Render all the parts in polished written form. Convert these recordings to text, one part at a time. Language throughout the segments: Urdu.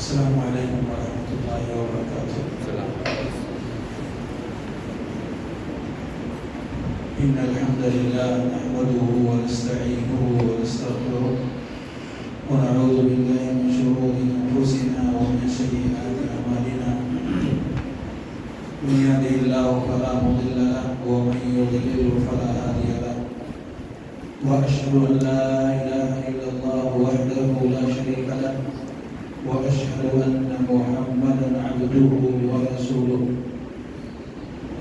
السلام علیکم ورحمۃ اللہ وبرکاتہ۔ ان الحمد للہ نحمده ونستعینه ونستغفره ونعوذ باللہ من شرور انفسنا ومن سیئات اعمالنا، من يهده الله فلا مضل له ومن يضلل فلا هادي له، واشهد ان لا اله الا الله وحده لا شريك له، وأشهد أن محمدا عبده ورسوله.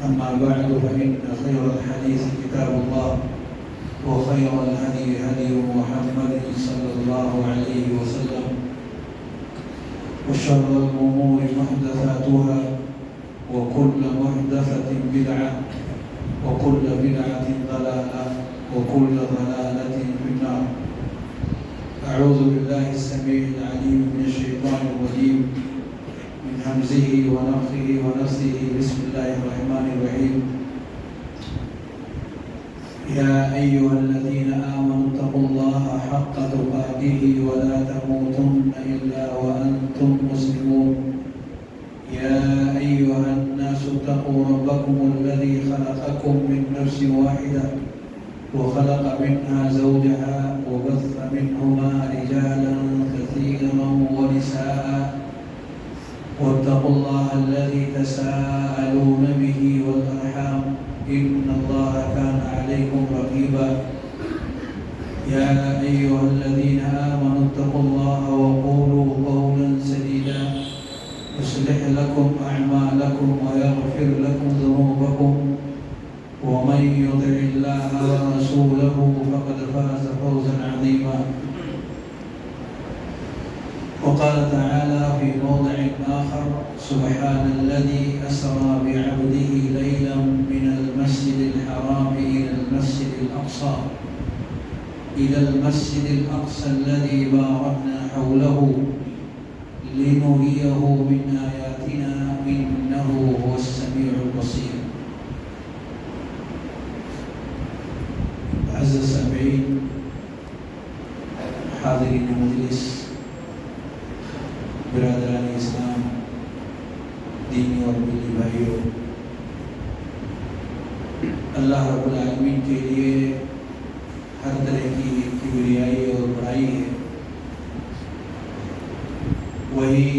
أما بعد فإن خير الحديث كتاب الله، وخير الهدي هدي محمد صلى الله عليه وسلم، وشر الأمور محدثاتها، وكل محدثة بدعة، وكل بدعة ضلالة، وكل ضلالة في النار. أعوذ بالله السميع العليم من الشيطان الرجيم، من همزه ونفخه ونفثه. بسم الله الرحمن الرحيم. يا أيها الذين آمنوا اتقوا الله حق تقاته ولا تموتن إلا وأنتم مسلمون. يا أيها الناس اتقوا ربكم الذي خلقكم من نفس واحدة وخلق منها زوجها وبث منهما رجالا كثيرا ونساء، واتقوا الله الذي تساءلون به والأرحام إن الله كان عليكم رقيبا. يا أيها الذين آمنوا اتقوا الله وقولوا قولا سديدا يصلح لكم أعمالكم ويغفر لكم ذنوبكم، ومن يطع الله ورسوله فقد فاز فوزا عظيما. وقال تعالى في موضع آخر: سبحان الذي أسرى بعبده ليلا من المسجد الحرام إلى المسجد الأقصى الذي باركنا حوله لنريه من آياتنا إنه هو السميع البصير. عز السامعین، حاضرین مجلس، برادران اسلام، دینی اور ملی بھائیوں، اللہ رب العالمین کے لیے ہر طرح کی کبریائی اور بڑائی ہے. وہی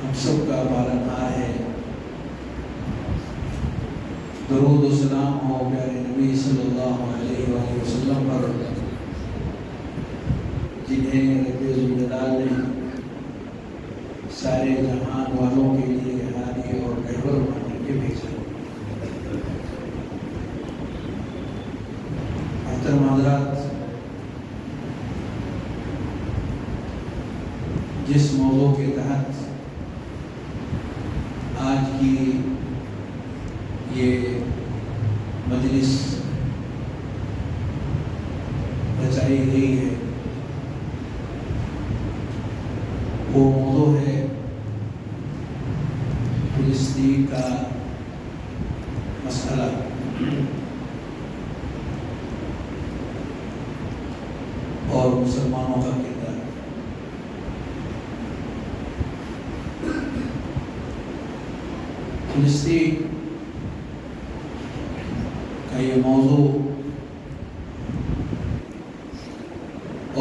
ہم سب کا پالنہار ہے. درود و سلام ہو پیارے نبی صلی اللہ علیہ وآلہ وسلم پر، جنہیں رب ذوالجلال نے سارے جہان والوں کے لیے ہادی اور رہبر بنا کے بھیجا. محترم حضرات، جس موضوع کے تحت آج کی یہ مجلس رچائی گئی ہے، وہ موضوع ہے فلسطین کا مسئلہ. اور مسلمانوں کا کردار. فلسطین کا یہ موضوع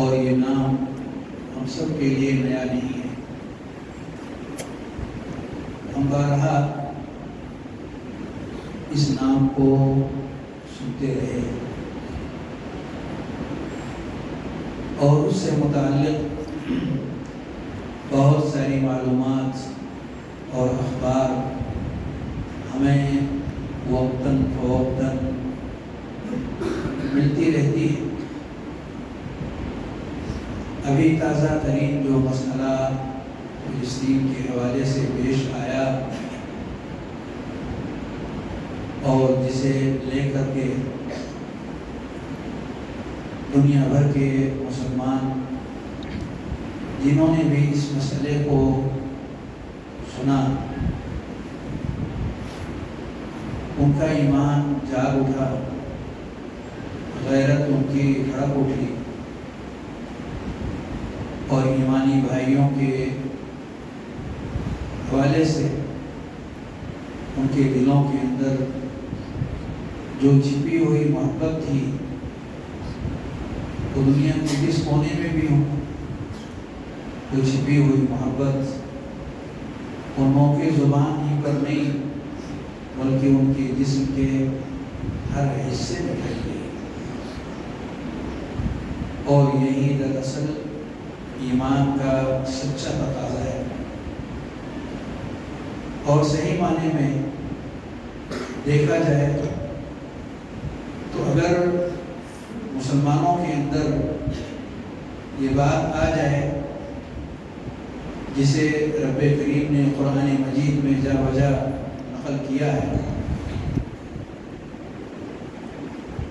اور یہ نام ہم سب کے لیے نیا نہیں ہے. ہم بارہا اس نام کو سنتے رہے اور اس سے متعلق بہت ساری معلومات اور اخبار ہمیں وقتاً فوقتاً ملتی رہتی ہے. ابھی تازہ ترین جو مسئلہ فلسطین کے حوالے سے پیش آیا اور جسے لے کر کے دنیا بھر کے مسلمان جنہوں نے بھی اس مسئلے کو سنا، ان کا ایمان جاگ اٹھا، غیرت ان کی بھڑک اٹھی اور ایمانی بھائیوں کے حوالے سے ان کے دلوں کے اندر جو چھپی ہوئی محبت تھی وہ دنیا کے جس کونے میں بھی ہوں، وہ چھپی ہوئی محبت ان موقع زبان ہی پر نہیں بلکہ ان کے جسم کے ہر حصے میں پھیل گئی۔ اور یہی دراصل ایمان کا سچا تقاضا ہے۔ اور صحیح معنی میں دیکھا جائے تو اگر مسلمانوں کے اندر یہ بات آ جائے جسے رب کریم نے قرآن مجید میں جا بجا نقل کیا ہے،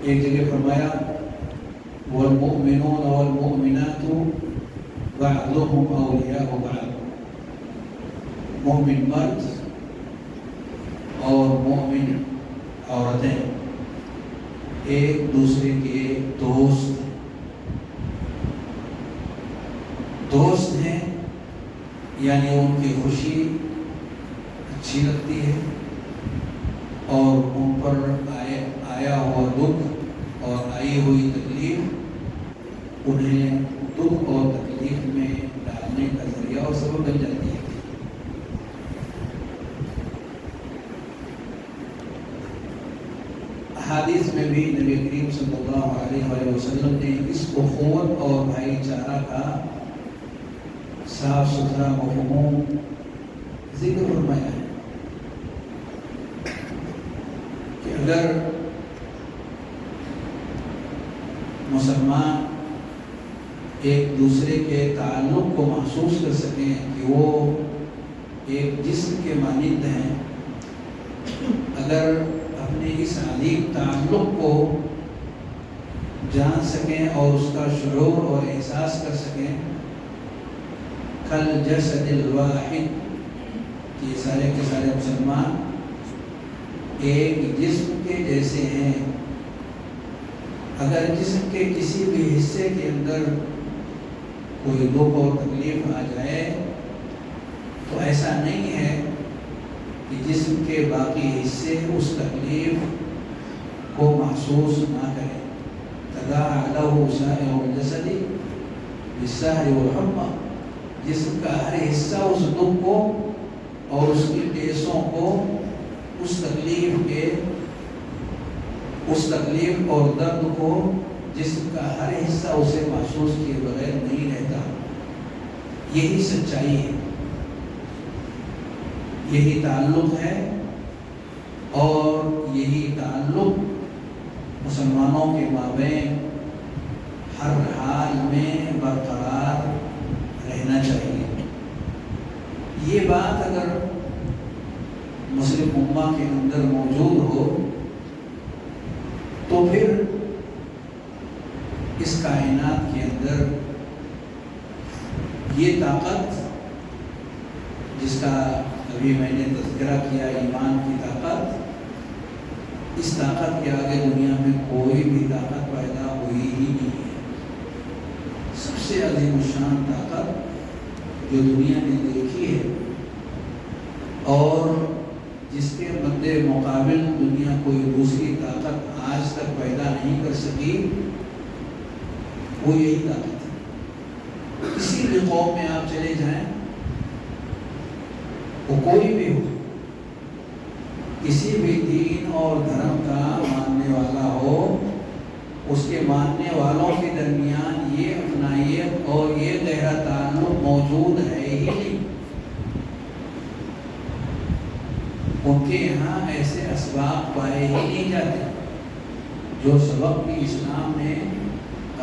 ایک جگہ فرمایا والمؤمنون والمؤمنات بعضهم اولیاء بعض، مومن مرد اور مومن عورتیں ایک دوسرے کے دوست ہیں، یعنی ان کی خوشی اچھی لگتی ہے اور ان پر آیا ہوا دکھ اور آئی ہوئی تکلیف انہیں دکھ اور تکلیف میں ڈالنے کا ذریعہ اور سبب بن جاتی ہے۔ حدیث میں بھی نبی کریم صلی اللہ علیہ وسلم نے اس اخوت اور بھائی چارہ کا صاف ستھرا مفہوم ذکر فرمایا ہے کہ اگر مسلمان ایک دوسرے کے تعلق کو محسوس کر سکیں کہ وہ ایک جسم کے مانند ہیں، اگر اپنے اس عجیب تعلق کو جان سکیں اور اس کا شعور اور احساس کر سکیں، کل جسد الواحد کہ سارے کے سارے مسلمان ایک جسم کے جیسے ہیں۔ اگر جسم کے کسی بھی حصے کے اندر کوئی دکھ اور تکلیف آ جائے تو ایسا نہیں ہے کہ جسم کے باقی حصے اس تکلیف کو محسوس نہ کریں۔ تداعى له سائر الجسد بالسهر والحمى، جسم کا ہر حصہ اس دکھ کو اور اس کی ٹیسوں کو اس تکلیف اور درد کو جسم کا ہر حصہ اسے محسوس کیے بغیر نہیں رہتا۔ یہی سچائی ہے، یہی تعلق ہے، اور یہی تعلق مسلمانوں کے مابین ہر حال میں برقرار رہنا چاہیے۔ یہ بات اگر مسلم امہ کے اندر موجود ہو تو پھر اس کائنات کے اندر یہ طاقت جس کا ابھی میں نے تذکرہ کیا، ایمان کی طاقت، اس طاقت کے آگے دنیا میں کوئی بھی طاقت پیدا ہوئی ہی نہیں ہے۔ سب سے عظیم الشان طاقت جو دنیا نے دیکھی ہے اور جس کے مد مقابل دنیا کوئی دوسری طاقت آج تک پیدا نہیں کر سکی، وہ یہی طاقت ہے۔ کسی بھی قوم میں آپ چلے جائیں، وہ کوئی بھی ہو، کسی بھی دین اور دھرم کا ماننے والا ہو، اس کے ماننے والوں کے درمیان یہ اپنائیت اور یہ گہرا تعلق موجود ہے ہی نہیں۔ ان کے یہاں ایسے اسباب پائے ہی نہیں جاتے جو سبق بھی اسلام نے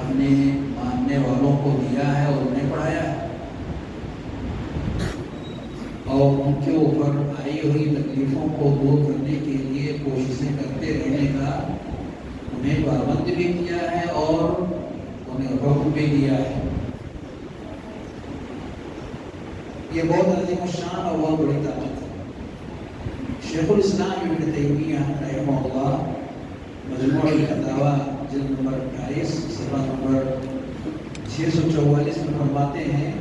اپنے ماننے والوں کو دیا ہے اور انہیں پڑھایا ہے، اور ان کے اوپر آئی ہوئی تکلیفوں کو دور کرنے کے لیے کوششیں کرتے رہنے کا انہیں پابند بھی کیا ہے اور انہیں حکم بھی دیا ہے۔ یہ بہت عظیم الشان اور بہت بڑی طاقت ہے۔ شیخ الاسلام ابن تیمیہ رحمہ اللہ مجموع الفتاوی جلد نمبر 28 صفحہ نمبر 644 میں فرماتے ہیں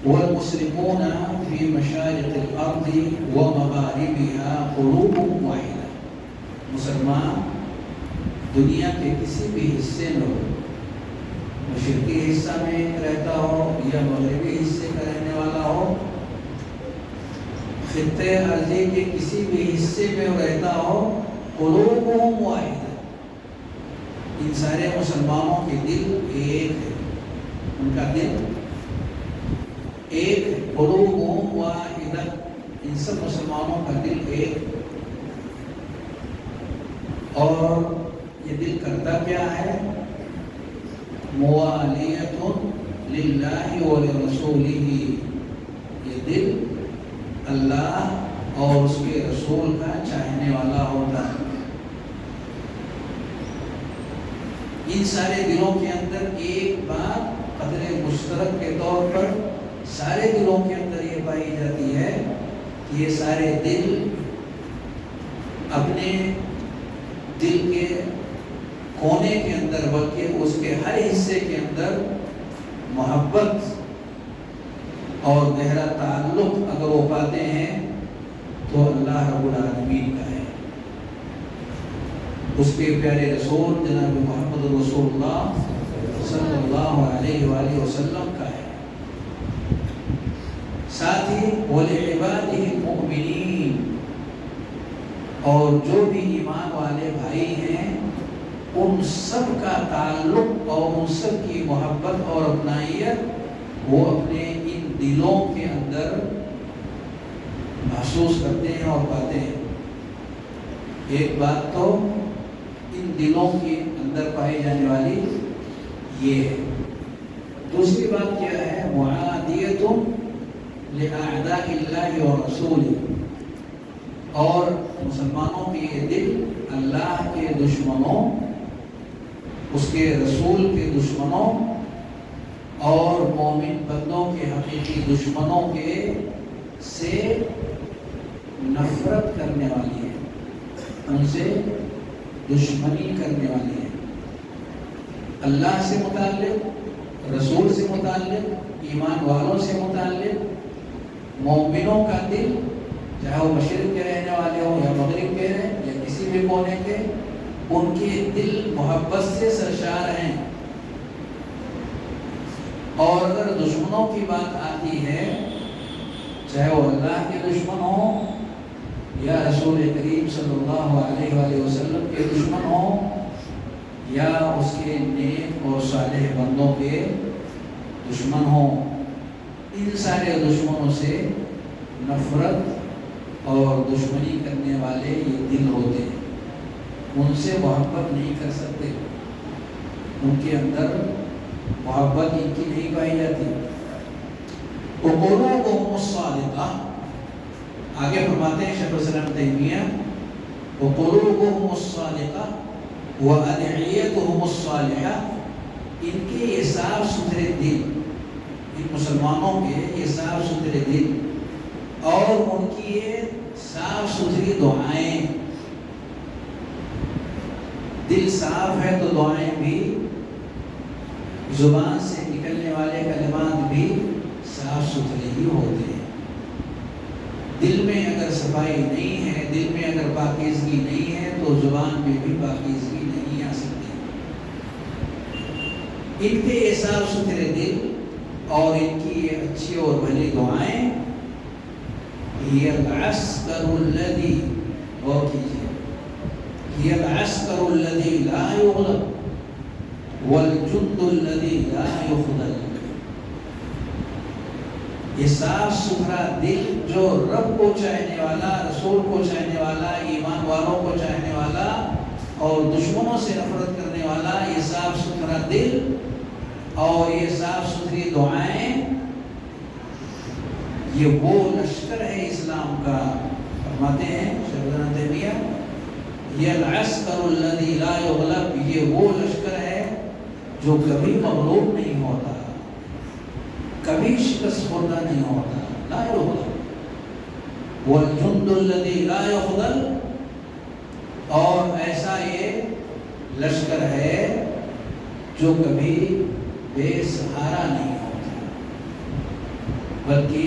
والمسلمون في مشارق الارض ومغاربها قلوبهم واحدة. مسلمان دنیا کے کسی بھی حصے میں ہو، مشرقی حصہ میں رہتا ہو یا مغربی حصے کا رہنے والا ہو، خطے ارضی کے کسی بھی حصے میں رہتا ہو، قلوبهم واحدة، ان سارے مسلمانوں کے دل ایک ہے، ان کا دل ایک ہے. قلوبهم واحدة، ان سب مسلمانوں کا دل ایک ہے. اور یہ دل کرتا کیا ہے؟ موالیۃ للہ ولرسولہ، یہ دل اللہ اور اس کے رسول کا چاہنے والا ہوتا ہے. ان سارے دلوں کے اندر ایک بات قدر مشترک کے طور پر سارے دلوں کے اندر یہ پائی جاتی ہے کہ یہ سارے دل اپنے دل کے کونے کے اندر بلکہ اس کے ہر حصے کے اندر محبت اور گہرا تعلق اگر وہ پاتے ہیں تو اللہ رب العالمین کا ہے، اس کے پیارے رسول جناب محمد رسول اللہ صلی اللہ علیہ وآلہ وسلم کا ہے. ساتھ ہی وَلِعِبَادِهِ الْمُؤْمِنِينَ، اور جو بھی ایمان والے بھائی ہیں ان سب کا تعلق اور ان سب کی محبت اور اپنائیت وہ اپنے ان دلوں کے اندر محسوس کرتے ہیں اور پاتے ہیں. ایک بات تو ان دلوں کے اندر پائی جانے والی یہ ہے. دوسری بات کیا ہے؟ معادیت لأعداء اللہ ورسولہ، اور مسلمانوں کے یہ دل اللہ کے دشمنوں، اس کے رسول کے دشمنوں اور مومن بندوں کے حقیقی دشمنوں کے سے نفرت کرنے والی ہے، ان سے دشمنی کرنے والی ہے. اللہ سے متعلق، رسول سے متعلق، ایمان والوں سے متعلق مومنوں کا دل، چاہے وہ مشرق کے رہنے والے ہوں یا مغرب کے رہیں یا کسی بھی کونے کے، ان کے دل محبت سے سرشار ہیں. اور اگر دشمنوں کی بات آتی ہے، چاہے وہ اللہ کے دشمن ہوں یا رسول کریم صلی اللہ علیہ وآلہ وسلم کے دشمن ہوں یا اس کے نیک اور صالح بندوں کے دشمن ہوں، ان سارے دشمنوں سے نفرت اور دشمنی کرنے والے یہ دل ہوتے ہیں. ان سے محبت نہیں کر سکتے، ان کے اندر محبت ان کی نہیں پائی جاتی. وقلوبهم الصادقہ، آگے فرماتے ہیں شیخ الاسلام تیمیہ، وقلوبهم الصادقہ وادعیتهم الصالحہ، ان کے یہ صاف ستھرے دل، ان مسلمانوں کے یہ صاف ستھرے دل اور ان کی یہ صاف ستھری دعائیں. دل صاف ہے تو دعائیں بھی، زبان سے نکلنے والے کلمات بھی صاف ستھرے ہی ہوتے ہیں. دل میں اگر صفائی نہیں ہے، دل میں اگر پاکیزگی نہیں ہے تو زبان میں بھی پاکیزگی نہیں آ سکتی. ان کے یہ صاف ستھرے دل اور ان کی یہ اچھی اور بھلی دعائیں، یہ العسکر الذی، غور کیجیے، یہ العسکر الذی لا یغلب والجند الذی لا یخذل. یہ صاف ستھرا دل جو رب کو چاہنے والا، رسول کو چاہنے والا، ایمان والوں کو چاہنے والا اور دشمنوں سے نفرت کرنے والا، یہ صاف ستھرا دل اور یہ صاف ستھری دعائیں، یہ وہ لشکر ہے اسلام کا. فرماتے ہیں شیخ ابن تیمیہ، یہ العسکر الذی لا یغلب، یہ وہ لشکر ہے جو کبھی مغلوب نہیں ہوتا، کبھی شکست خوردہ نہیں ہوتا. لا یغلب والجند الذی لا یخذل، اور ایسا یہ لشکر ہے جو کبھی بے سہارا نہیں ہوتا، بلکہ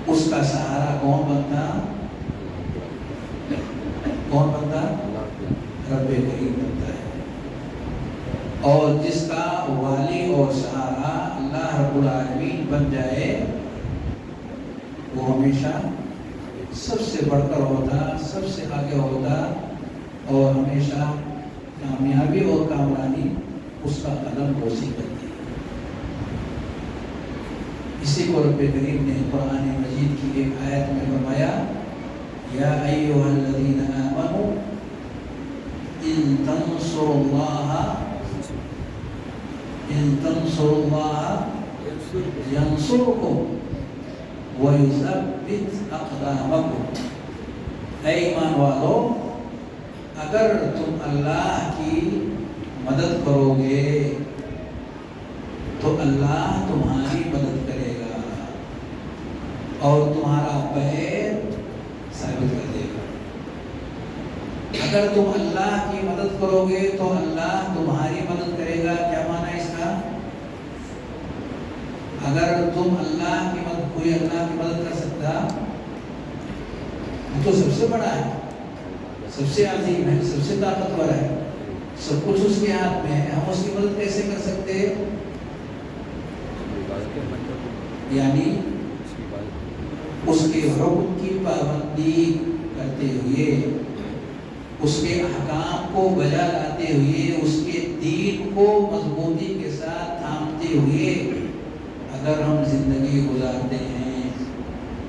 اس کا سہارا کون بنتا؟ رب کریم بنتا ہے۔ اور جس کا والی اور سہارا اللہ رب العالمین بن جائے وہ ہمیشہ سب سے بڑھ کر ہوتا، سب سے آگے ہوتا، اور ہمیشہ کامیابی اور کامرانی اس کا قدم بوسی کرتی ہے۔ اسی کو رب کریم نے قرآن مجید کی ایک آیت میں فرمایا، یا ایھا الذین آمنوا ان تنصروا اللہ ینصرکم وَيُثَبِّتْ أَقْدَامَكُمْ۔ اے ایمان والو، اگر تم اللہ کی مدد کرو گے تو اللہ تمہاری مدد کرے گا اور تمہارا پیر ثابت کر دے گا۔ اگر تم اللہ کی مدد کرو گے تو اللہ تمہاری مدد کرے گا۔ کیا معنی ہے اس کا؟ اگر تم اللہ کی مدد، کوئی اللہ کی مدد کر سکتا؟ وہ تو سب سے بڑا ہے، سب سے عظیم ہے، سب سے طاقتور ہے، سب کچھ اس کے ہاتھ میں ہے۔ ہم اس کی مدد کیسے کر سکتے؟ یعنی اس کے حکم کی پابندی کرتے ہوئے، اس کے احکام کو بجا لاتے ہوئے، اس کے دین کو مضبوطی کے ساتھ تھامتے ہوئے اگر ہم زندگی گزارتے ہیں،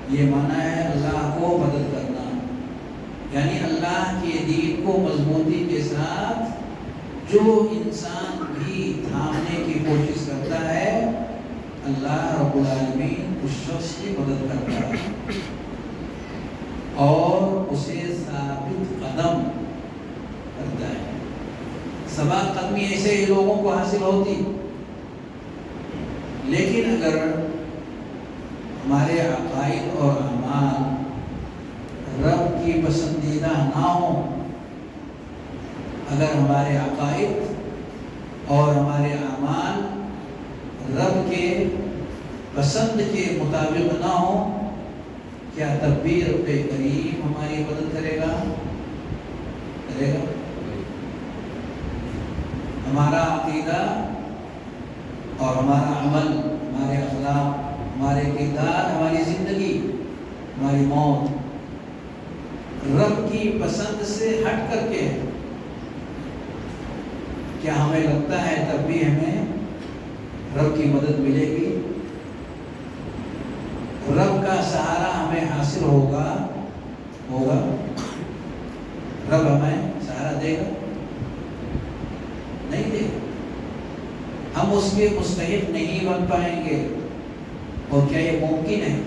یہ معنی ہے اللہ کو مدد کرنا، یعنی اللہ کے دین کو مضبوطی کے ساتھ جو انسان بھی تھامنے کی کوشش کرتا ہے، اللہ رب العالمین اس شخص کی مدد کرتا ہے اور اسے ثابت قدم کرتا ہے۔ ثبات قدمی ایسے ہی لوگوں کو حاصل ہوتی، لیکن اگر ہمارے عقائد اور اعمال رب کی پسندیدہ نہ ہوں، اگر ہمارے عقائد اور ہمارے اعمال رب کے پسند کے مطابق نہ ہوں، کیا تب بھی رب کریم ہماری مدد کرے گا؟ ہمارا عقیدہ اور ہمارا عمل، ہمارے اخلاق، ہمارے کردار، ہماری زندگی، ہماری موت رب کی پسند سے ہٹ کر کے، کیا ہمیں لگتا ہے تب بھی ہمیں رب کی مدد ملے گی؟ رب کا سہارا ہمیں حاصل ہوگا؟ رب ہمیں سہارا دے گا؟ نہیں دے گا۔ ہم اس کے مستحق نہیں بن پائیں گے۔ اور کیا یہ ممکن ہے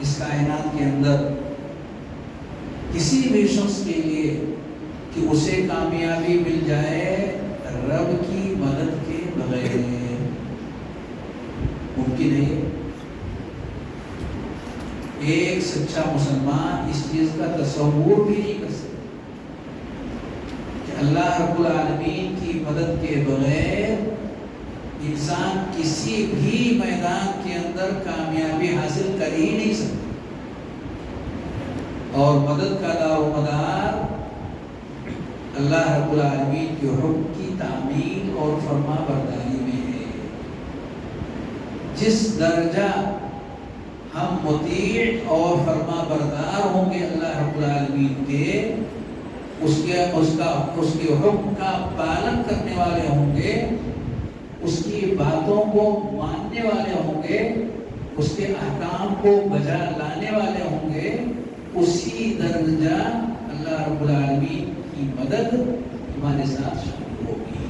اس کائنات کے اندر کسی بھی شخص کے لیے کہ اسے کامیابی مل جائے رب کی مدد کے بغیر؟ ممکن ہے؟ ایک سچا مسلمان اس چیز کا تصور بھی نہیں کر سکتا کہ اللہ رب العالمین کی مدد کے بغیر انسان کسی بھی میدان کے اندر کامیابی حاصل کر ہی نہیں سکتا۔ اور مدد کا دار و مدار اللہ رب العالمین کے حکم کی تعمیل اور فرما برداری میں ہے۔ جس درجہ ہم مطیع اور فرما بردار ہوں گے اللہ رب العالمین کے، اس کے حکم کا پالن کرنے والے ہوں گے، اس کی باتوں کو ماننے والے ہوں گے، اس کے احکام کو بجا لانے والے ہوں گے، اسی درجہ اللہ رب العالمین کی مدد ہمارے ساتھ شامل ہوگی۔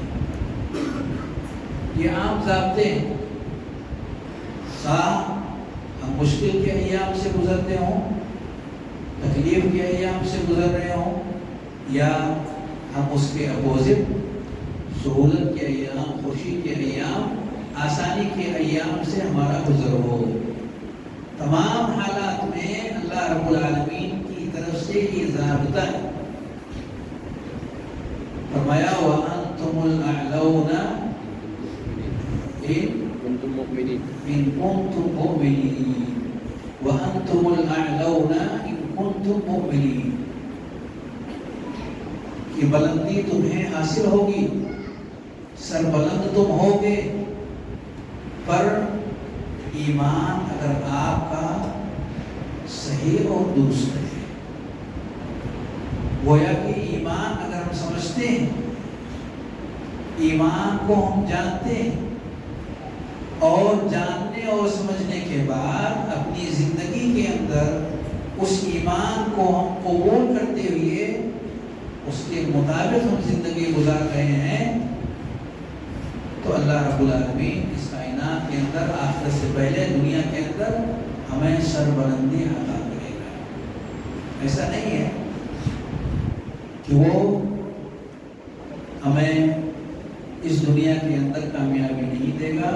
یہ عام ضابطے ہیں، خواہ ہم مشکل کے ایام سے گزرتے ہوں، تکلیف کے ایام سے گزر رہے ہوں، یا ہم اس کے اپوزٹ سہولت کے ایام، خوشی کے ایام، آسانی کے ایام سے ہمارا گزر ہو، تمام حالات میں اللہ رب العالمین کی طرف سے یہ ضابطہ ہے۔ فرمایا وَأَنْتُمُ الأعلون إن كنتم مؤمنين وأنتم الأعلون إن كنتم مؤمنين کہ بلندی تمہیں حاصل ہوگی، سربلند تم ہوگے، پر ایمان اگر آپ کا صحیح اور درست ہے۔ گویا کہ ایمان اگر ہم سمجھتے ہیں، ایمان کو ہم جانتے ہیں، اور جاننے اور سمجھنے کے بعد اپنی زندگی کے اندر اس ایمان کو ہم قبول کرتے ہوئے اس کے مطابق ہم زندگی گزار رہے ہیں، تو اللہ رب العالمین اس کائنات کے اندر آخرت سے پہلے دنیا کے اندر ہمیں سربلندی عطا کرے گا۔ ایسا نہیں ہے کہ وہ ہمیں اس دنیا کے اندر کامیابی نہیں دے گا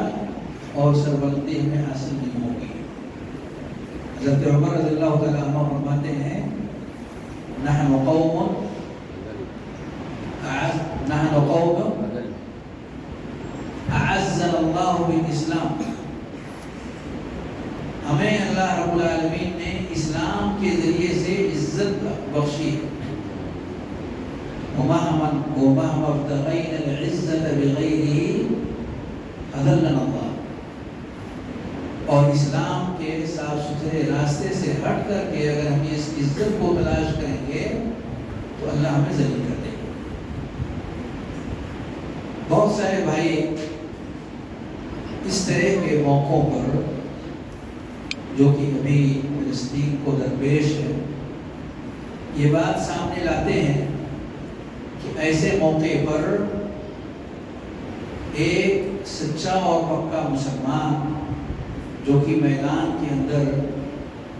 اور سربلندی ہمیں حاصل نہیں ہوگی۔ حضرت عمر رضی اللہ تعالیٰ عنہ فرماتے ہیں نحن قوم اعزنا اللہ بالاسلام، ہمیں اللہ رب العالمین نے اسلام کے ذریعے سے عزت بخشی، ومهما ابتغينا العزة بغيره أذلنا الله، اور اسلام کے صاف ستھرے راستے سے ہٹ کر کے اگر ہم اس عزت کو تلاش کریں گے تو اللہ ہمیں ذلیل کر دے گا۔ بہت سارے بھائی اس طرح کے موقعوں پر جو کہ ابھی فلسطین کو درپیش ہے، یہ بات سامنے لاتے ہیں کہ ایسے موقع پر ایک سچا اور پکا مسلمان جو کہ میدان کے اندر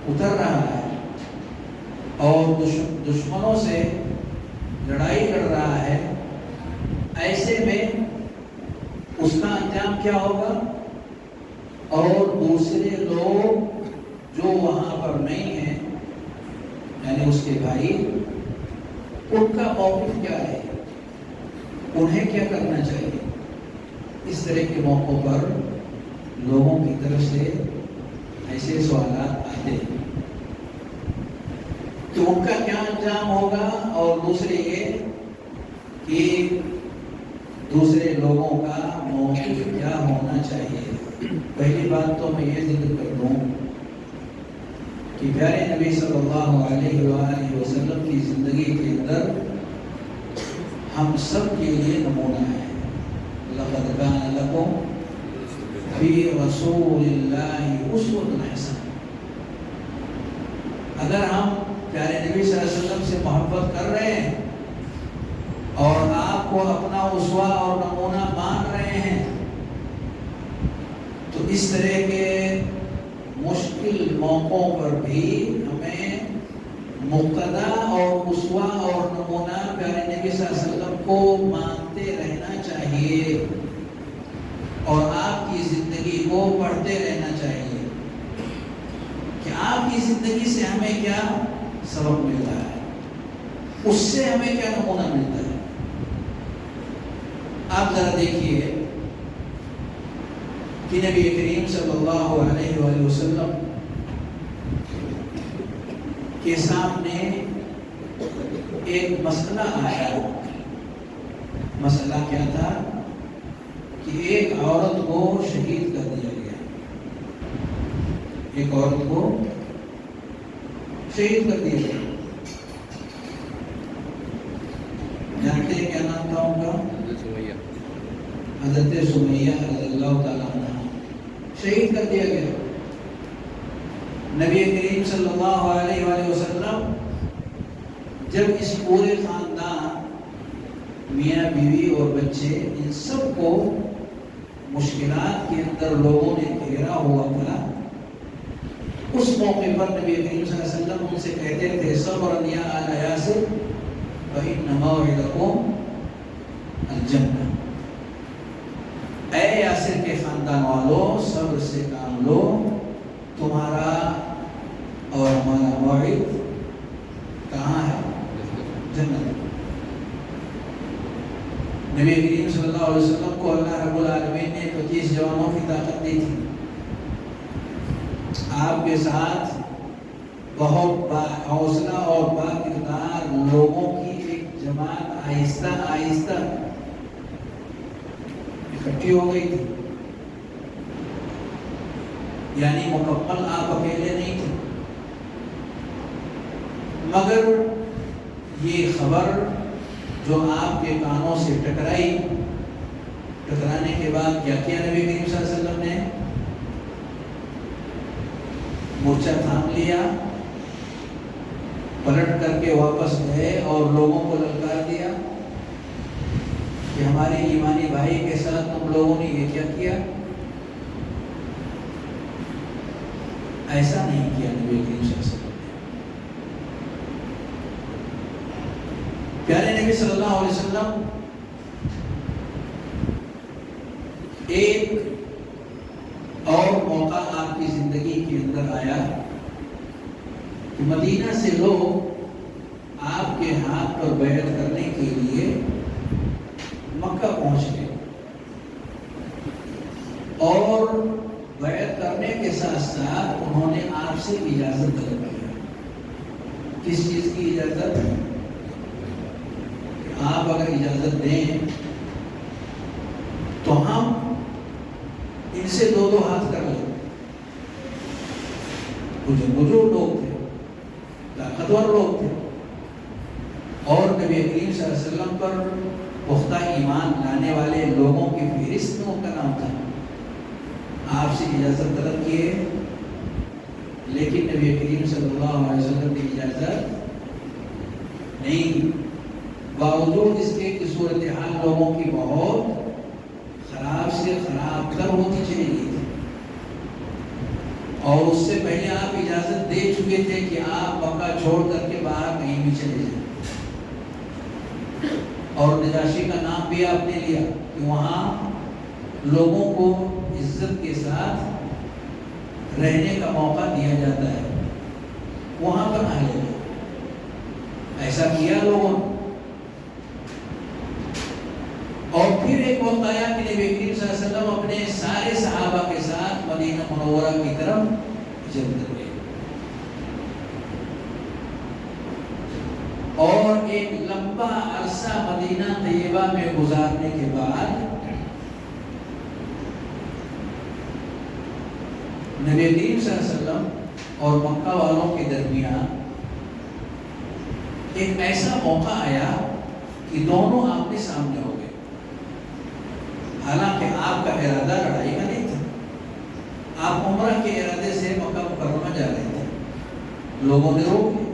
اتر رہا ہے اور دشمنوں سے لڑائی لڑ رہا ہے، ایسے میں اس کا انجام کیا ہوگا، اور دوسرے لوگ جو وہاں پر نہیں ہیں یعنی اس کے بھائی، ان کا موقف کیا ہے، انہیں کیا کرنا چاہیے۔ اس طرح کے موقعوں پر لوگوں کی طرف سے ایسے سوالات آتے ہیں کہ ان کا کیا انجام ہوگا، اور دوسرے یہ کہ دوسرے لوگوں کا موقف کیا ہونا چاہیے۔ پہلی بات تو میں یہ ذکر کر دوں کہ پیارے نبی صلی اللہ علیہ وآلہ وسلم کی زندگی کے اندر ہم سب کے لیے نمونہ ہے۔ لَقَدْ كَانَ لَكُمْ فِي رَسُولِ اللَّهِ أُسْوَةٌ حَسَنَةٌ۔ اگر ہم پیارے نبی صلی اللہ علیہ وسلم سے محبت کر رہے ہیں اور آپ کو اپنا اسوہ اور نمونہ مان رہے ہیں، تو اس طرح کے مشکل موقعوں پر بھی ہمیں مقتدا اور اسوہ اور نمونہ پیارے نبی صلی اللہ علیہ وسلم کو مانتے رہنا چاہیے، اور آپ کی زندگی کو پڑھتے رہنا چاہیے کہ آپ کی زندگی سے ہمیں کیا سبق ملتا ہے، اس سے ہمیں کیا نمونہ ملتا ہے۔ آپ ذرا دیکھیے کہ نبی کریم صلی اللہ علیہ وآلہ وسلم کے سامنے ایک مسئلہ آیا۔ مسئلہ کیا تھا کہ ایک عورت کو شہید کر دیا گیا، ایک عورت کو شہید کر دیا گیا۔ جانتے ہیں کیا نام تھا ان کا؟ حضرت سمیہ رضی اللہ تعالیٰ عنہ، شہید کر دیا گیا۔ نبی کریم صلی اللہ علیہ وآلہ وسلم جب اس پورے خاندان، میاں بیوی اور بچے، ان سب کو مشکلات کے اندر لوگوں نے گھیرا ہوا تھا، اس موقع پر نبی کریم صلی اللہ علیہ وسلم ان سے کہتے تھے صبرا یا آل یاسر فإن موعدکم الجنہ، اے یاسر کے خاندان والوں صبر سے کام لو، تمہارا اور ہمارا موعد کہاں ہے؟ جنت۔ نبی کریم صلی اللہ کو اللہ رب العالمین نے 25 جوانوں کی طاقت دی تھی. آپ کے ساتھ بہت حوصلہ اور با کردار لوگوں کی ایک جماعت آہستہ آہستہ اکٹھی ہو گئی تھی. یعنی مکمل آپ اکیلے نہیں تھے. مگر یہ خبر جو آپ کے کانوں سے ٹکرائی، ٹکرانے کے بعد کیا کیا نبی کریم صلی اللہ علیہ وسلم نے؟ مورچہ تھام لیا، پلٹ کر کے واپس گئے اور لوگوں کو للکار دیا کہ ہمارے ایمانی بھائی کے ساتھ تم لوگوں نے یہ کیا کیا؟ ایسا نہیں کیا نبی کریم صلی اللہ علیہ وسلم نے. پیارے نبی صلی اللہ علیہ وسلم ایک اور موقع آپ کی زندگی کے اندر آیا کہ مدینہ سے لوگ آپ کے ہاتھ پر بیعت کرنے کے لیے مکہ پہنچ گئے اور بیعت کرنے کے ساتھ ساتھ انہوں نے آپ سے اجازت طلب کیا. کس چیز کی اجازت؟ کہ آپ اگر اجازت دیں تو ہم ان سے دو ہاتھ کر لیں. کچھ بزرگ لوگ تھے، طاقتور لوگ تھے اور نبی کریم صلی اللہ علیہ وسلم پر پختہ ایمان لانے والے لوگوں کی فہرست میں ان کا نام تھا. آپ سے اجازت طلب کیے لیکن نبی کریم صلی اللہ علیہ وسلم کی اجازت نہیں، باوجود اس کے کہ صورتحال لوگوں کی بہت خراب سے خراب تر ہوتی چلی گئی تھی اور اس سے پہلے آپ اجازت دے چکے تھے کہ آپ مکہ چھوڑ کر کے باہر کہیں بھی چلے جائیں. اور نجاشی کا نام بھی آپ نے لیا کہ وہاں لوگوں کو عزت کے ساتھ رہنے کا موقع دیا جاتا ہے، وہاں پر آ لے. ایسا کیا لوگوں نے. اور پھر ایک وقت آیا کہ نبی کریم صلی اللہ علیہ وسلم اپنے سارے صحابہ کے ساتھ مدینہ منورہ کی طرف ہجرت کر گئے اور ایک لمبا عرصہ مدینہ طیبہ میں گزارنے کے بعد نبی کریم صلی اللہ علیہ وسلم اور مکہ والوں کے درمیان ایک ایسا موقع آیا کہ دونوں آمنے سامنے ہو گئے. حالانکہ آپ کا ارادہ لڑائی کا نہیں تھا، آپ عمرہ کے ارادے سے مکہ مکرمہ جا رہے تھے. لوگوں نے روک لیا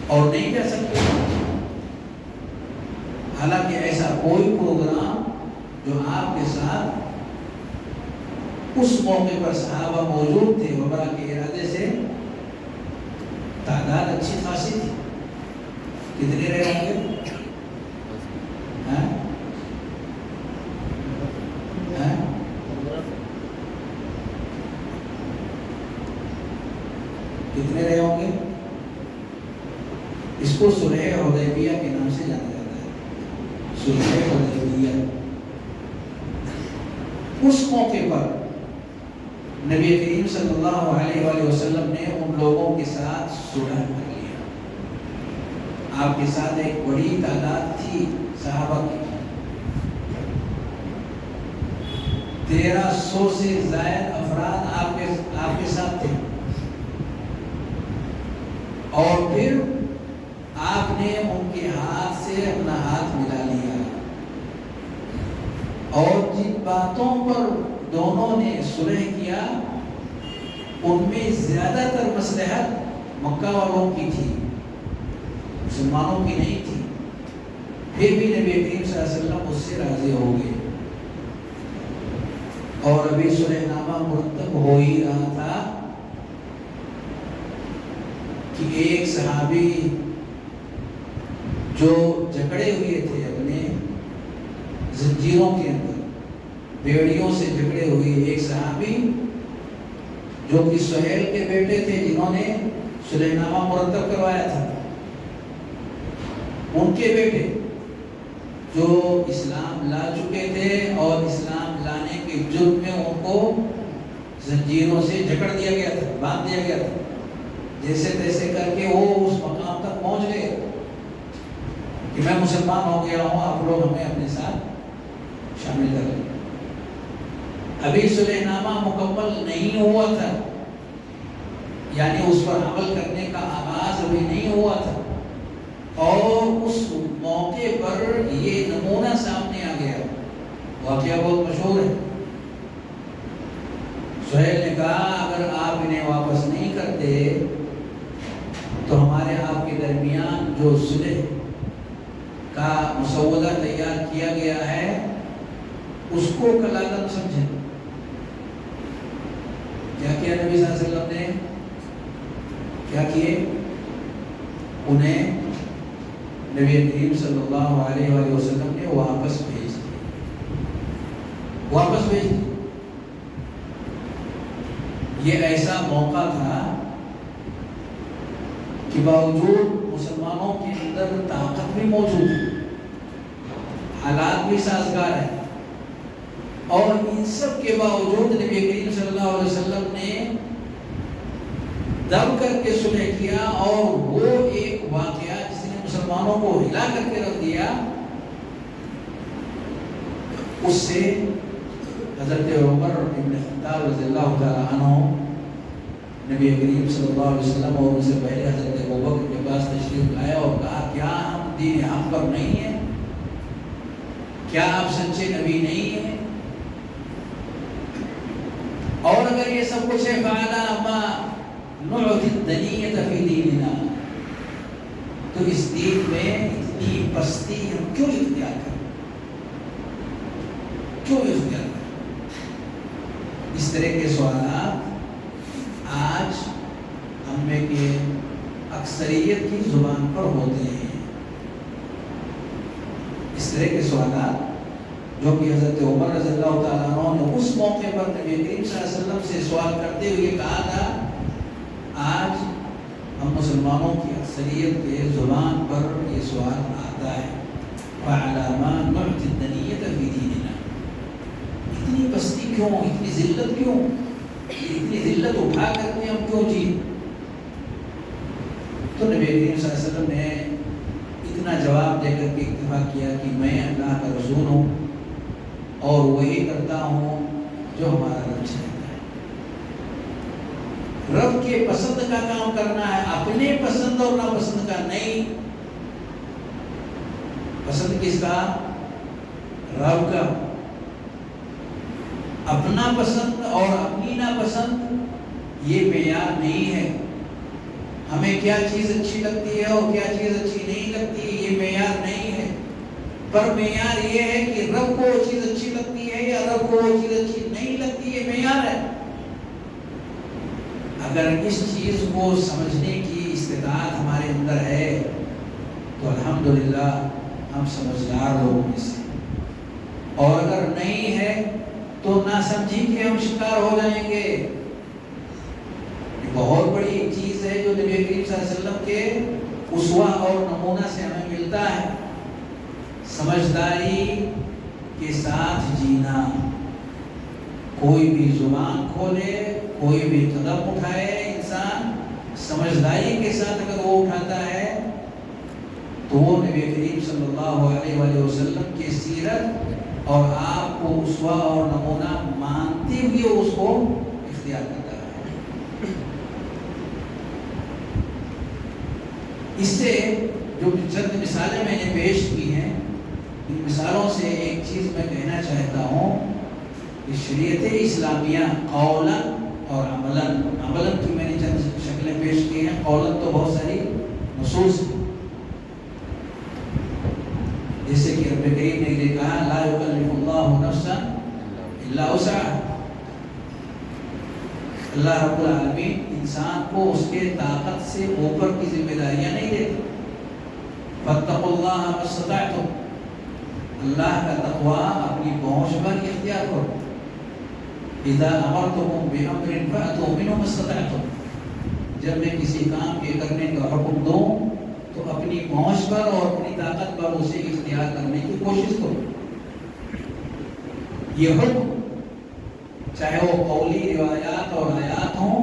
اور نہیں جا سکتے. حالانکہ ایسا کوئی پروگرام جو آپ کے ساتھ اس موقع پر صحابہ موجود تھے عمرہ کے ارادے سے، تعداد اچھی خاصی تھی. کتنے رہے ہوں گے؟ کتنے رہے ہوں گے؟ اس کو صلح حدیبیہ کے نام سے جانا جاتا ہے. صلح حدیبیہ. اس موقع پر نبی کریم صلی اللہ علیہ وآلہ وسلم نے ان لوگوں کے ساتھ صلح کر لیا. آپ کے ساتھ ایک بڑی تعداد تھی صحابہ کی، 1300 سے زائد افراد آپ کے ساتھ تھے. اور پھر آپ نے ان کے ہاتھ سے اپنا ہاتھ ملا لیا اور جن باتوں پر دونوں نے صلح کیا ان میں زیادہ تر مصلحت مکہ والوں کی تھی، مسلمانوں کی نہیں تھی. پھر بھی نبی کریم صلی اللہ علیہ وسلم اس سے راضی ہو گئے اور ابھی صلح نامہ مرتب ہو ہی رہا تھا کہ ایک صحابی جو جکڑے ہوئے تھے اپنے زنجیروں کے اندر، بیڑیوں سے جکڑے ہوئے ایک صحابی جو کہ سہیل کے بیٹے تھے جنہوں نے صلح نامہ مرتب کروایا تھا، ان کے بیٹے جو اسلام لا چکے تھے اور اسلام لانے کے جرم میں ان کو زنجیروں سے جکڑ دیا گیا تھا، باندھ دیا گیا تھا. جیسے تیسے کر کے وہ اس مقام تک پہنچ گئے کہ میں مسلمان ہو گیا ہوں، آپ لوگ ہمیں اپنے ساتھ شامل کر لیں. ابھی صلح نامہ مکمل نہیں ہوا تھا، یعنی اس پر عمل کرنے کا آغاز ابھی نہیں ہوا تھا، اور اس موقع پر یہ نمونہ سامنے آ گیا. واقعہ بہت مشہور ہے. سہیل نے کہا اگر آپ انہیں واپس نہیں کرتے تو ہمارے آپ کے درمیان جو صلح کا مسودہ تیار کیا گیا ہے اس کو کلعدم سمجھیں. کیا کیا نبی صلی اللہ علیہ وسلم نے؟ کیا کیے؟ انہیں نبی کریم صلی اللہ علیہ وآلہ وسلم نے واپس بھیج دیے. واپس بھیج دیے. یہ ایسا موقع تھا کہ باوجود مسلمانوں کے اندر طاقت بھی موجود ہے، حالات بھی سازگار ہیں، اور ان سب کے باوجود نبی کریم صلی اللہ علیہ وسلم نے دب کر کے صلح کیا. اور وہ ایک واقعہ جس نے مسلمانوں کو ہلا کر کے رکھ دیا، اس سے حضرت عمر ابن خطاب رضی اللہ تعالیٰ عنہ نبی کریم صلی اللہ علیہ وسلم اور ان سے پہلے حضرت ابوبکر کے پاس تشریف لائے اور کہا کیا ہم دین حق پر نہیں ہیں؟ کیا آپ سچے نبی نہیں ہیں؟ اور اگر یہ سب کچھ ہے فعلا ما نعطي الدنية في ديننا، تو اس دین میں اتنی پستی ہم کیوں اختیار کریں؟ کیوں اختیار کریں؟ اس طرح کے سوالات آج ہم میں کے اکثریت کی زبان پر ہوتے ہیں. اس طرح کے سوالات جو کہ حضرت عمر رضی اللہ تعالیٰ عنہ نے اس موقع پر نبی کریم صلی اللہ علیہ وسلم سے سوال کرتے ہوئے کہا تھا، آج ہم مسلمانوں کی اکثریت کے زبان پر یہ سوال آتا ہے وَعَلَى مَا نُعْطِي الدَّنِيَّةَ فِي دِينِنَا. اتنی پستی کیوں؟ اتنی ذلت کیوں؟ اتنی ذلت اٹھا کر کے ہم کیوں جی؟ تو نبی کریم صلی اللہ علیہ وسلم نے اتنا جواب دے کر کے اکتفا کیا کہ میں اللہ کا رسول ہوں اور وہی کرتا ہوں جو ہمارا رب چاہتا ہے. رب کے پسند کا کام کرنا ہے، اپنے پسند اور ناپسند کا نہیں. پسند کس کا؟ رب کا. اپنا پسند اور اپنی ناپسند یہ معیار نہیں ہے. ہمیں کیا چیز اچھی لگتی ہے اور کیا چیز اچھی نہیں لگتی یہ معیار نہیں ہے، پر معیار یہ ہے کہ رب کو وہ چیز اچھی لگتی ہے یا رب کو وہ چیز اچھی نہیں لگتی، یہ معیار ہے. اگر اس چیز کو سمجھنے کی استطاعت ہمارے اندر ہے تو الحمدللہ ہم سمجھدار لوگوں میں سے، اور اگر نہیں ہے تو نہ سمجھی کہ ہم شکار ہو جائیں گے. یہ بہت بڑی چیز ہے جو نبی کریم صلی اللہ علیہ وسلم کے اسوہ اور نمونہ سے ہمیں ملتا ہے. سمجھداری کے ساتھ جینا. کوئی بھی زبان کھولے، کوئی بھی قدم اٹھائے، انسان سمجھداری کے ساتھ اگر وہ اٹھاتا ہے تو وہ نبی کریم صلی اللہ علیہ وآلہ وسلم کی سیرت اور آپ کو اسوہ اور نمونہ مانتے ہوئے اس کو اختیار کرتا ہے. اس سے جو چند مثالیں میں نے پیش کی ہیں، ان مثالوں سے ایک چیز میں کہنا چاہتا ہوں کہ شریعت اسلامیہ قولاً اور عملاً کی میں نے چند شکلیں پیش کی ہیں. قولاً تو بہت ساری نصوص ہیں، جیسے کہ رب کریم نے یہ کہا لا یکلف اللہ نفسا الا وسعها. اللہ رب العالمین انسان کو اس کے طاقت سے اوپر کی ذمہ داریاں نہیں دیتے. فاتقوا اللہ ما استطعتم. اللہ کا تقوی اپنی پہنچ پر اختیار کرو. اذا امرتکم بامر فاتوا منه ما استطعتم. جب میں کسی کام کے کرنے کا حکم دوں تو اپنی پہنچ پر اور اپنی طاقت پر اسے اختیار کرنے کی کوشش کرو. یہ حکم چاہے وہ قولی روایات اور آیات ہوں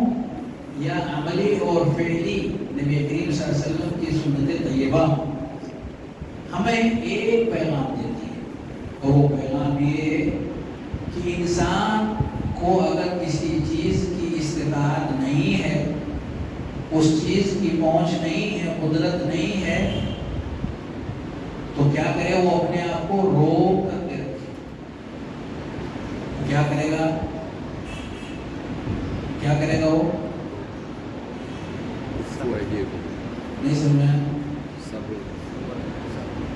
یا عملی اور فعلی نبی کریم صلی اللہ علیہ وسلم کی سنت طیبہ ہمیں ایک پیغام دیتی ہے، اور وہ پیغام یہ ہے کہ انسان کو اگر کسی چیز کی استطاعت نہیں ہے، اس چیز کی پہنچ نہیں ہے، قدرت نہیں ہے، تو کیا کرے؟ وہ اپنے آپ کو روک کر کے رکھے. کیا کرے گا؟ کیا کرے گا وہ؟ نہیں سمجھا؟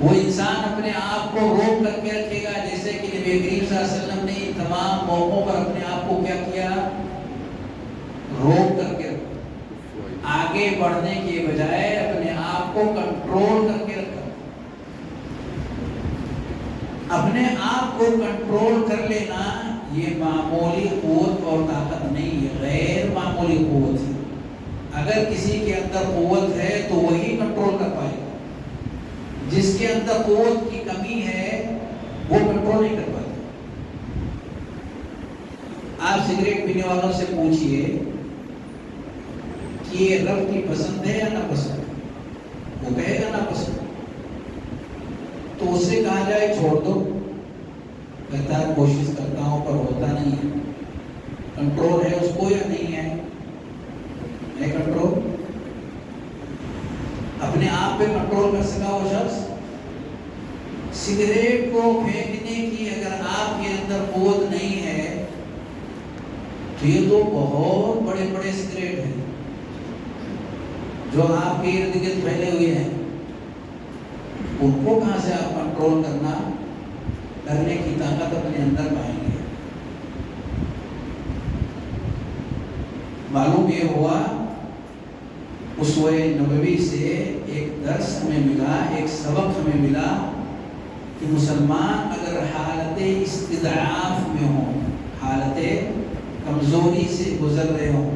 وہ انسان اپنے آپ کو روک کر کے رکھے گا، جیسے کہ نبی کریم صلی اللہ علیہ وسلم نے تمام موقعوں پر اپنے آپ کو کیا کیا؟ روک کر کے رکھا. آگے بڑھنے کے بجائے اپنے آپ کو کنٹرول کر کے رکھا. اپنے آپ کو کنٹرول کر لینا یہ معمولی قوت اور طاقت نہیں ہے، غیر معمولی قوت ہے. اگر کسی کے اندر قوت ہے تو وہی کنٹرول کر پائے گا. جس کے اندر قوت کی کمی ہے وہ کنٹرول نہیں کر پاتا. آپ سگریٹ پینے والوں سے پوچھئے کہ یہ رب کی پسند ہے یا ناپسند؟ وہ کہے گا ناپسند. تو اس سے کہا جائے چھوڑ دو، کہتا ہے کوشش کرتا ہوں پر ہوتا نہیں ہے. کنٹرول ہے اس کو یا نہیں ہے؟ ہے کنٹرول؟ اپنے آپ پہ کنٹرول کر سکا وہ شخص؟ سگریٹ کو پھینکنے کی اگر آپ کے اندر قوت نہیں ہے تو یہ تو بہت بڑے بڑے سگریٹ ہیں جو آپ کے ارد گرد پھیلے ہوئے ہیں، ان کو کہاں سے آپ کنٹرول کرنے کی طاقت اپنے اندر پائیں گے؟ معلوم یہ ہوا اسوہ نبوی سے ایک درس ہمیں ملا، ایک سبق ہمیں ملا کہ مسلمان اگر حالت استضعاف میں ہوں، حالت کمزوری سے گزر رہے ہوں.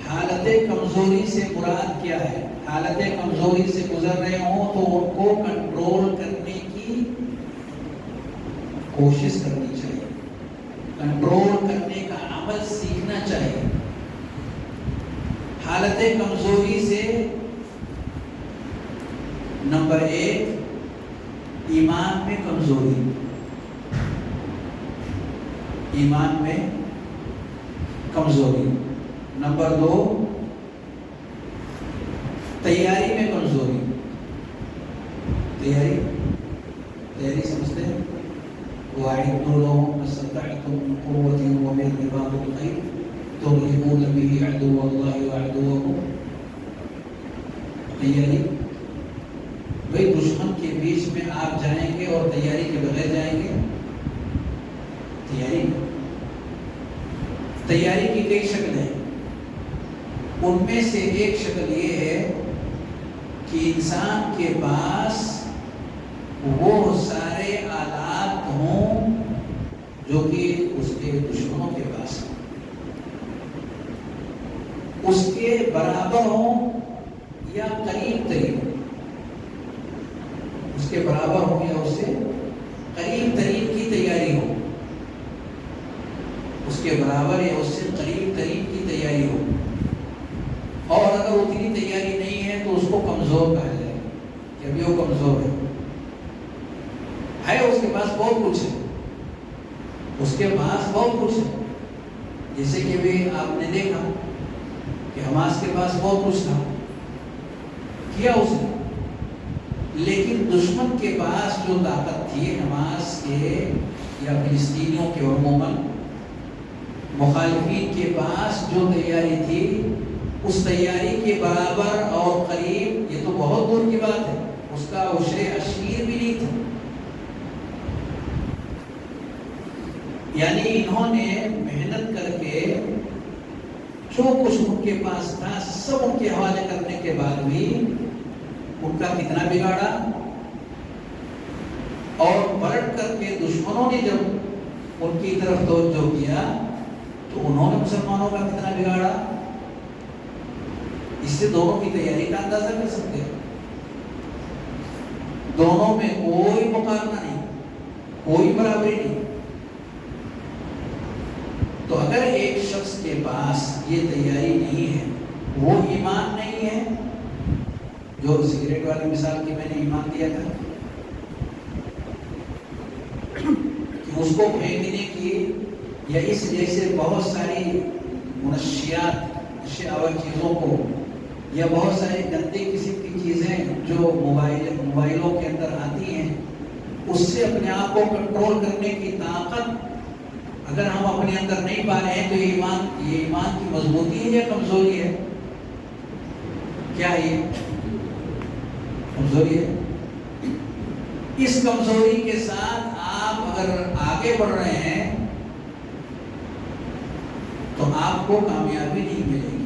حالت کمزوری سے مراد کیا ہے؟ حالت کمزوری سے گزر رہے ہوں تو ان کو کنٹرول کرنے کی کوشش کرنی چاہیے، کنٹرول کرنے کا عمل سیکھنا چاہیے. حالت کمزوری سے نمبر 1 ایمان میں کمزوری، ایمان میں کمزوری. نمبر 2 تیاری میں کمزوری. تیاری سمجھتے ہیں؟ وَأَعِدُّوا لَهُم مَّا اسْتَطَعْتُم مِّن قُوَّةٍ وَمِن رِّبَاطِ الْخَيْلِ ترهبون به عدو اللہ وعدوکم. تیاری بھئی دشمن کے بیچ میں آپ جائیں گے اور تیاری کے بغیر جائیں گے؟ تیاری کی کئی شکلیں ہیں. ان میں سے ایک شکل یہ ہے کہ انسان کے پاس وہ سارے آلات ہوں جو کہ اس کے دشمنوں کے پاس ہیں، اس کے برابر ہوں یا قریب ترین، اس کے برابر ہوں یا اس سے قریب ترین کی تیاری ہو، اس کے برابر یا اس سے قریب ترین کی تیاری ہو. اور اگر اتنی تیاری نہیں ہے تو اس کو کمزور کہا جائے کہ ابھی وہ کمزور ہے. اس کے پاس بہت کچھ ہے، اس کے پاس بہت کچھ ہے. جیسے کہ بھی آپ نے دیکھا کہ حماس کے پاس بہت کچھ تھا، کیا اس نے، لیکن دشمن کے پاس جو طاقت تھی حماس کے یا فلسطینیوں کے عموماً مخالفین کے پاس جو تیاری تھی اس تیاری کے برابر اور قریب یہ تو بہت دور کی بات ہے، اس کا عشر عشیر بھی نہیں تھا. یعنی انہوں نے محنت کر کے جو کچھ ان کے پاس تھا سب ان کے حوالے کرنے کے بعد بھی ان کا کتنا بگاڑا، اور پلٹ کر کے دشمنوں نے جب ان کی طرف توجہ کیا تو انہوں نے مسلمانوں کا کتنا بگاڑا. اس سے دونوں کی تیاری کا اندازہ کر سکتے ہیں. دونوں میں کوئی مقابلہ نہیں, کوئی برابری نہیں. تو اگر ایک شخص کے پاس یہ تیاری نہیں ہے, وہ ایمان نہیں ہے. جو سگریٹ والی مثال کی میں نے ایمان دیا تھا کہ اس کو پھینکنے کی یا اس جیسے بہت ساری منشیات اور چیزوں کو یا بہت ساری گندی قسم کی چیزیں جو موبائلوں کے اندر آتی ہیں, اس سے اپنے آپ کو کنٹرول کرنے کی طاقت اگر ہم اپنے اندر نہیں پا رہے ہیں تو یہ ایمان کی مضبوطی ہے یا کمزوری ہے؟ کیا ہے یہ کمزوری ہے؟ اس کمزوری کے ساتھ آپ اگر آگے بڑھ رہے ہیں تو آپ کو کامیابی نہیں ملے گی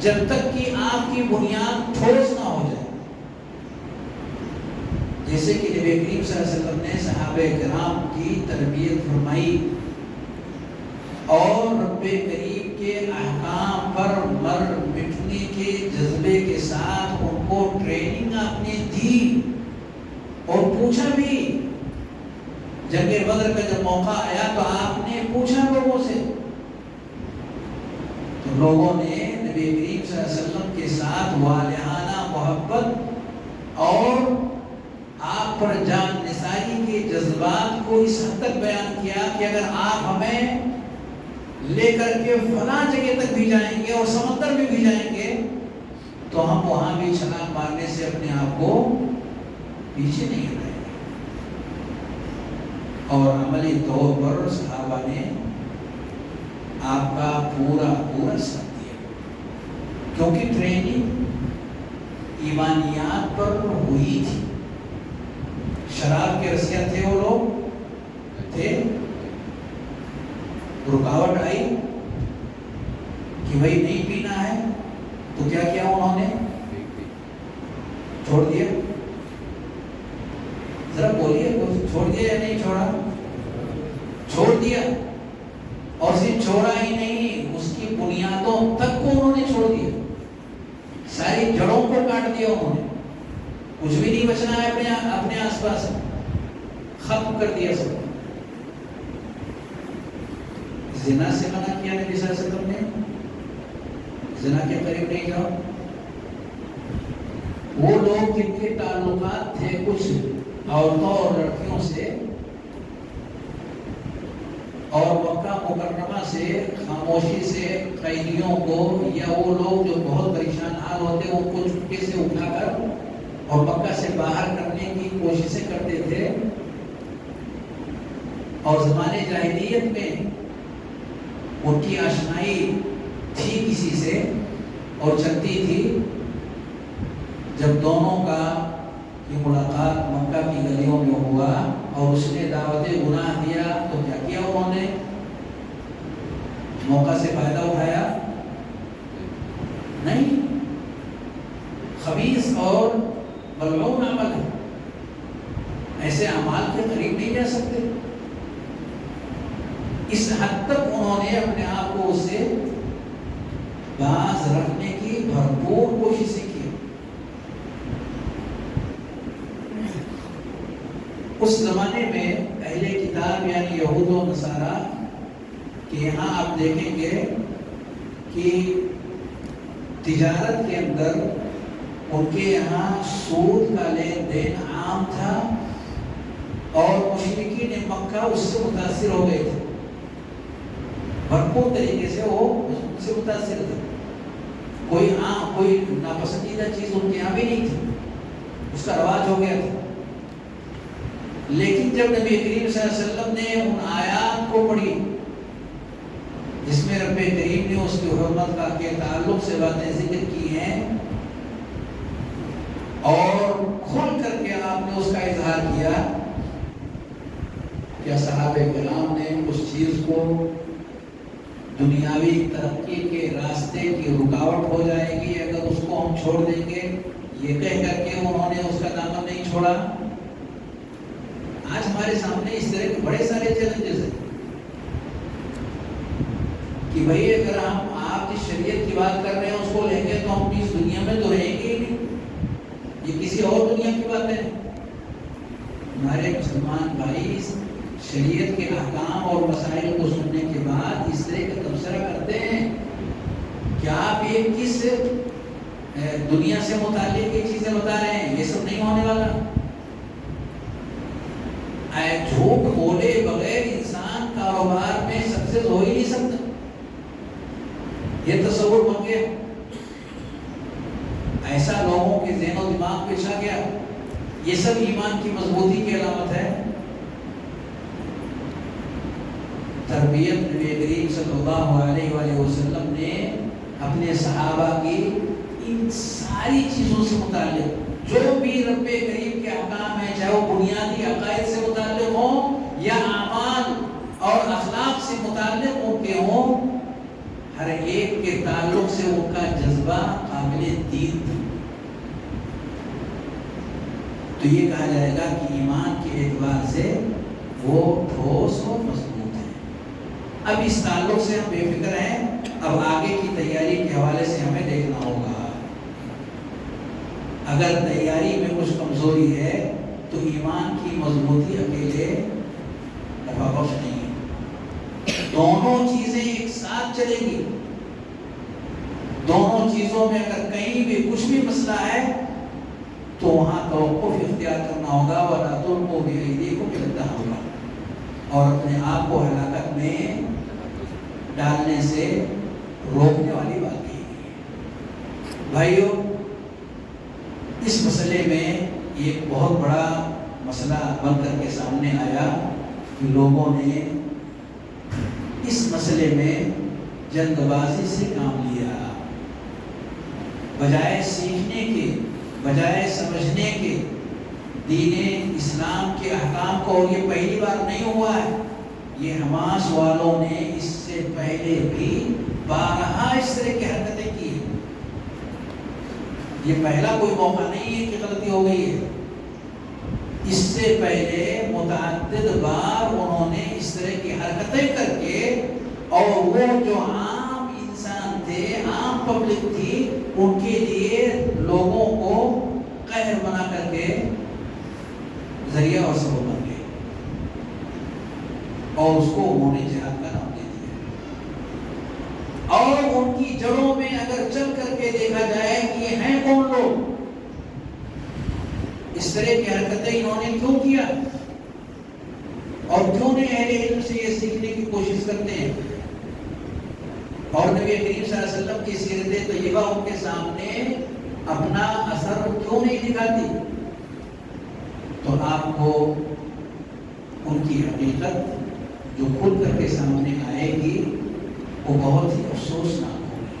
جب تک کہ آپ کی بنیاد ٹھوس نہ ہو جائے. جیسے کہ نبی کریم صلی اللہ علیہ وسلم نے صحابہ کرام کی تربیت فرمائی اور رب کریم کے احکام پر مر مٹنے کے جذبے کے ساتھ ان کو ٹریننگ آپ نے دی اور پوچھا بھی. جنگ بدر کا جب موقع آیا تو آپ نے پوچھا لوگوں سے, تو لوگوں نے نبی کریم صلی اللہ علیہ وسلم کے ساتھ والہانہ محبت اور آپ پر جان نثاری کے جذبات کو اس حد تک بیان کیا کہ اگر آپ ہمیں لے کر کے فلاں جگہ تک بھی جائیں گے اور سمندر میں بھی جائیں گے تو ہم وہاں بھی چھلانگ مارنے سے اپنے آپ کو پیچھے نہیں ہٹائیں گے. اور عملی طور پر صحابہ نے آپ کا پورا ساتھ دیا, کیونکہ ٹریننگ ایمانیات پر ہوئی تھی. شراب کے رسیاں تھے وہ لوگ تھے, رکاوٹ آئی کہ بھائی نہیں پینا ہے تو کیا کیا انہوں نے چھوڑ دیا. ذرا بولیے چھوڑ دیا یا نہیں چھوڑا؟ چھوڑ دیا. اور صرف چھوڑا ہی نہیں, اس کی بنیادوں تک کو انہوں نے چھوڑ دیا, ساری جڑوں کو کاٹ دیا انہوں نے, کچھ بھی نہیں بچنا ہے اپنے آس پاس, ختم کر دیا سب. زنا سے منع کیا نبی صلی اللہ علیہ وسلم نے, زنا کے قریب نہیں جاؤ. وہ لوگ جن کے تعلقات تھے کچھ عورتوں اور لڑکیوں سے اور مکہ مکرمہ سے خاموشی سے قیدیوں کو یا وہ لوگ جو بہت پریشان حال ہوتے ان کو چپکے سے اٹھا کر اور مکہ سے باہر کرنے کی کوششیں کرتے تھے. اور زمانے جاہلیت میں ان کی آشنائی تھی کسی سے اور چلتی تھی. جب دونوں کا یہ ملاقات مکہ کی گلیوں میں ہوا اور اس نے دعوت گناہ دیا تو کیا کیا انہوں نے؟ موقع سے فائدہ اٹھایا نہیں. خبیث اور ملعون عمل ہے, ایسے اعمال کے قریب نہیں جا سکتے. اس حد تک انہوں نے اپنے آپ کو اس سے باز رکھنے کی بھرپور کوششیں کی. اس زمانے میں اہل کتاب یعنی یہود و نصارہ کہ یہاں آپ دیکھیں گے کہ تجارت کے اندر ان کے یہاں سود کا لین دین عام تھا اور مشرکین مکہ اس سے متاثر ہو گئے تھے, بھرپور طریقے سے وہ اس سے متاثر تھے. کوئی ناپسندیدہ چیز ان کے یہاں بھی نہیں تھی, اس کا رواج ہو گیا تھا. لیکن جب نبی کریم صلی اللہ علیہ وسلم نے ان آیات کو پڑھی جس میں رب کریم نے اس کی حرمت کا کے تعلق سے باتیں ذکر کی ہیں اور کھل کر کے آپ نے اس کا اظہار کیا, کیا صحابہ کرام نے اس چیز کو دنیاوی ترقی کے راستے کی رکاوٹ ہو جائے گی اگر اس کو ہم چھوڑ دیں گے, یہ کہہ کر کے انہوں نے اس کا دامن نہیں چھوڑا. آج ہمارے سامنے اس طرح کے بڑے سارے چیلنجز ہیں کہ بھئی اگر آپ جس شریعت کی بات کر رہے ہیں اس کو لیں گے تو ہم بھی اس دنیا میں تو رہیں گے ہی نہیں، یہ کسی اور دنیا کی بات ہے۔ ہمارے مسلمان بھائی شریعت کے احکام اور مسائل کو سننے کے بعد اس طرح کا تبصرہ کرتے ہیں کہ آپ یہ کس دنیا سے متعلق یہ چیزیں بتا رہے ہیں، یہ سب نہیں ہونے والا۔ جھوٹ بولے بغیر انسان کاروبار میں سکسیس ہو ہی نہیں سکتا، یہ تصور بن گیا، ایسا لوگوں کے ذہن و دماغ پہ چھا گیا۔ یہ سب ایمان کی مضبوطی کی علامت ہے۔ تربیت نبی کریم صلی اللہ علیہ وآلہ وسلم نے اپنے صحابہ کی ان ساری چیزوں سے متعلق جو بھی رب کریم کے احکام ہیں، چاہے وہ بنیادی عقائد سے متعلق ہوں یا اعمال اور اخلاق سے متعلق ان کے ہوں، ہر ایک کے تعلق سے ان کا جذبہ قابل دید تھا۔ تو یہ کہا جائے گا کہ ایمان کے اعتبار سے وہ ٹھوس اور مضبوط ہے۔ اب اس تعلق سے ہم بے فکر ہیں، اب آگے کی تیاری کے حوالے سے ہمیں دیکھنا ہوگا۔ اگر تیاری میں کچھ کمزوری ہے تو ایمان کی مضبوطی اکیلے نفع بخش نہیں ہے، دونوں چیزیں ایک ساتھ چلیں گی۔ دونوں چیزوں میں اگر کہیں بھی کچھ بھی مسئلہ ہے تو وہاں توقف اختیار کرنا ہوگا، وَلَا تُلْقُوا بِأَيْدِيكُمْ إِلَى التَّهْلُكَةِ، اور اپنے آپ کو ہلاکت میں ڈالنے سے روکنے والی بات ہے۔ بھائیو، اس مسئلے میں ایک بہت بڑا مسئلہ بن کر کے سامنے آیا کہ لوگوں نے اس مسئلے میں جلد بازی سے کام لیا، بجائے سیکھنے کے، بجائے سمجھنے کے دین اسلام کے احکام کو۔ اور یہ پہلی بار نہیں ہوا ہے، یہ حماس والوں نے اس سے پہلے بھی بارہا اس طرح کی حرکتیں کی ہیں۔ یہ پہلا کوئی موقع نہیں ہے کہ غلطی ہو گئی ہے، اس سے پہلے متعدد بار انہوں نے اس طرح کی حرکتیں کر کے، اور وہ جو عام انسان تھے، عام پبلک تھی، ان کے لیے لوگوں کو قہر بنا کر کے ذریعہ اور سبب بن گئے، اور اس کو انہوں نے جہاد کا نام دے دیا۔ اور ان کی جڑوں میں اگر چل کر کے دیکھا جائے کہ یہ ہیں کون لوگ، اس طرح کی حرکتیں انہوں نے کیوں کیا، اور کیوں نہیں اہل علم سے یہ سیکھنے کی کوشش کرتے ہیں، اور نبی کریم صلی اللہ علیہ وسلم کی سیرت طیبہ ان کے سامنے اپنا اثر کیوں نہیں دکھاتی؟ تو آپ کو ان کی حقیقت جو کھل کر کے سامنے آئے گی وہ بہت ہی افسوسناک ہوگی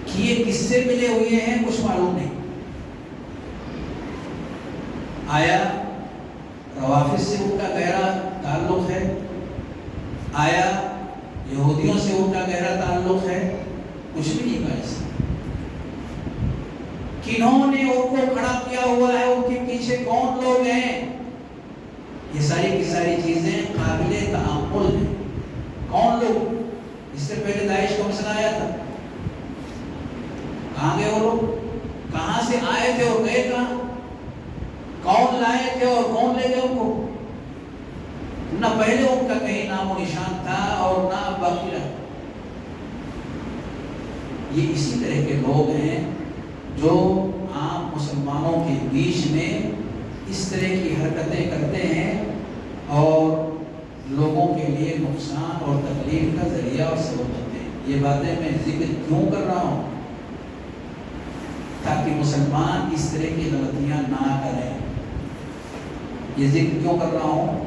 کہ یہ کس سے ملے ہوئے ہیں کچھ معلوم نہیں۔ آیا روافض سے ان کا گہرا تعلق ہے؟ آیا یہودیوں سے ان کا گہرا تعلق ہے؟ کچھ بھی نہیں کہا ایسا۔ کنہوں نے ان کو کھڑا کیا ہوا ہے، ان کے پیچھے کون لوگ ہیں، یہ ساری کی ساری چیزیں قابل تأمل ہیں۔ کون لوگ؟ اس سے پہلے داعش کا مسئلہ آیا تھا، کہاں گئے وہ لوگ؟ کہاں سے آئے تھے اور گئے کہاں؟ کون لائے تھے اور کون لے گئے ان کو؟ نہ پہلے ان کا کہیں نام و نشان تھا اور نہ باقی رہا۔ یہ اسی طرح کے لوگ ہیں جو عام مسلمانوں کے بیچ میں اس طرح کی حرکتیں کرتے ہیں اور لوگوں کے لیے نقصان اور تکلیف کا ذریعہ اور سبب بنتے ہیں۔ یہ باتیں میں ذکر کیوں کر رہا ہوں؟ تاکہ مسلمان اس طرح کی غلطیاں نہ کریں۔ یہ ذکر کیوں کر رہا ہوں؟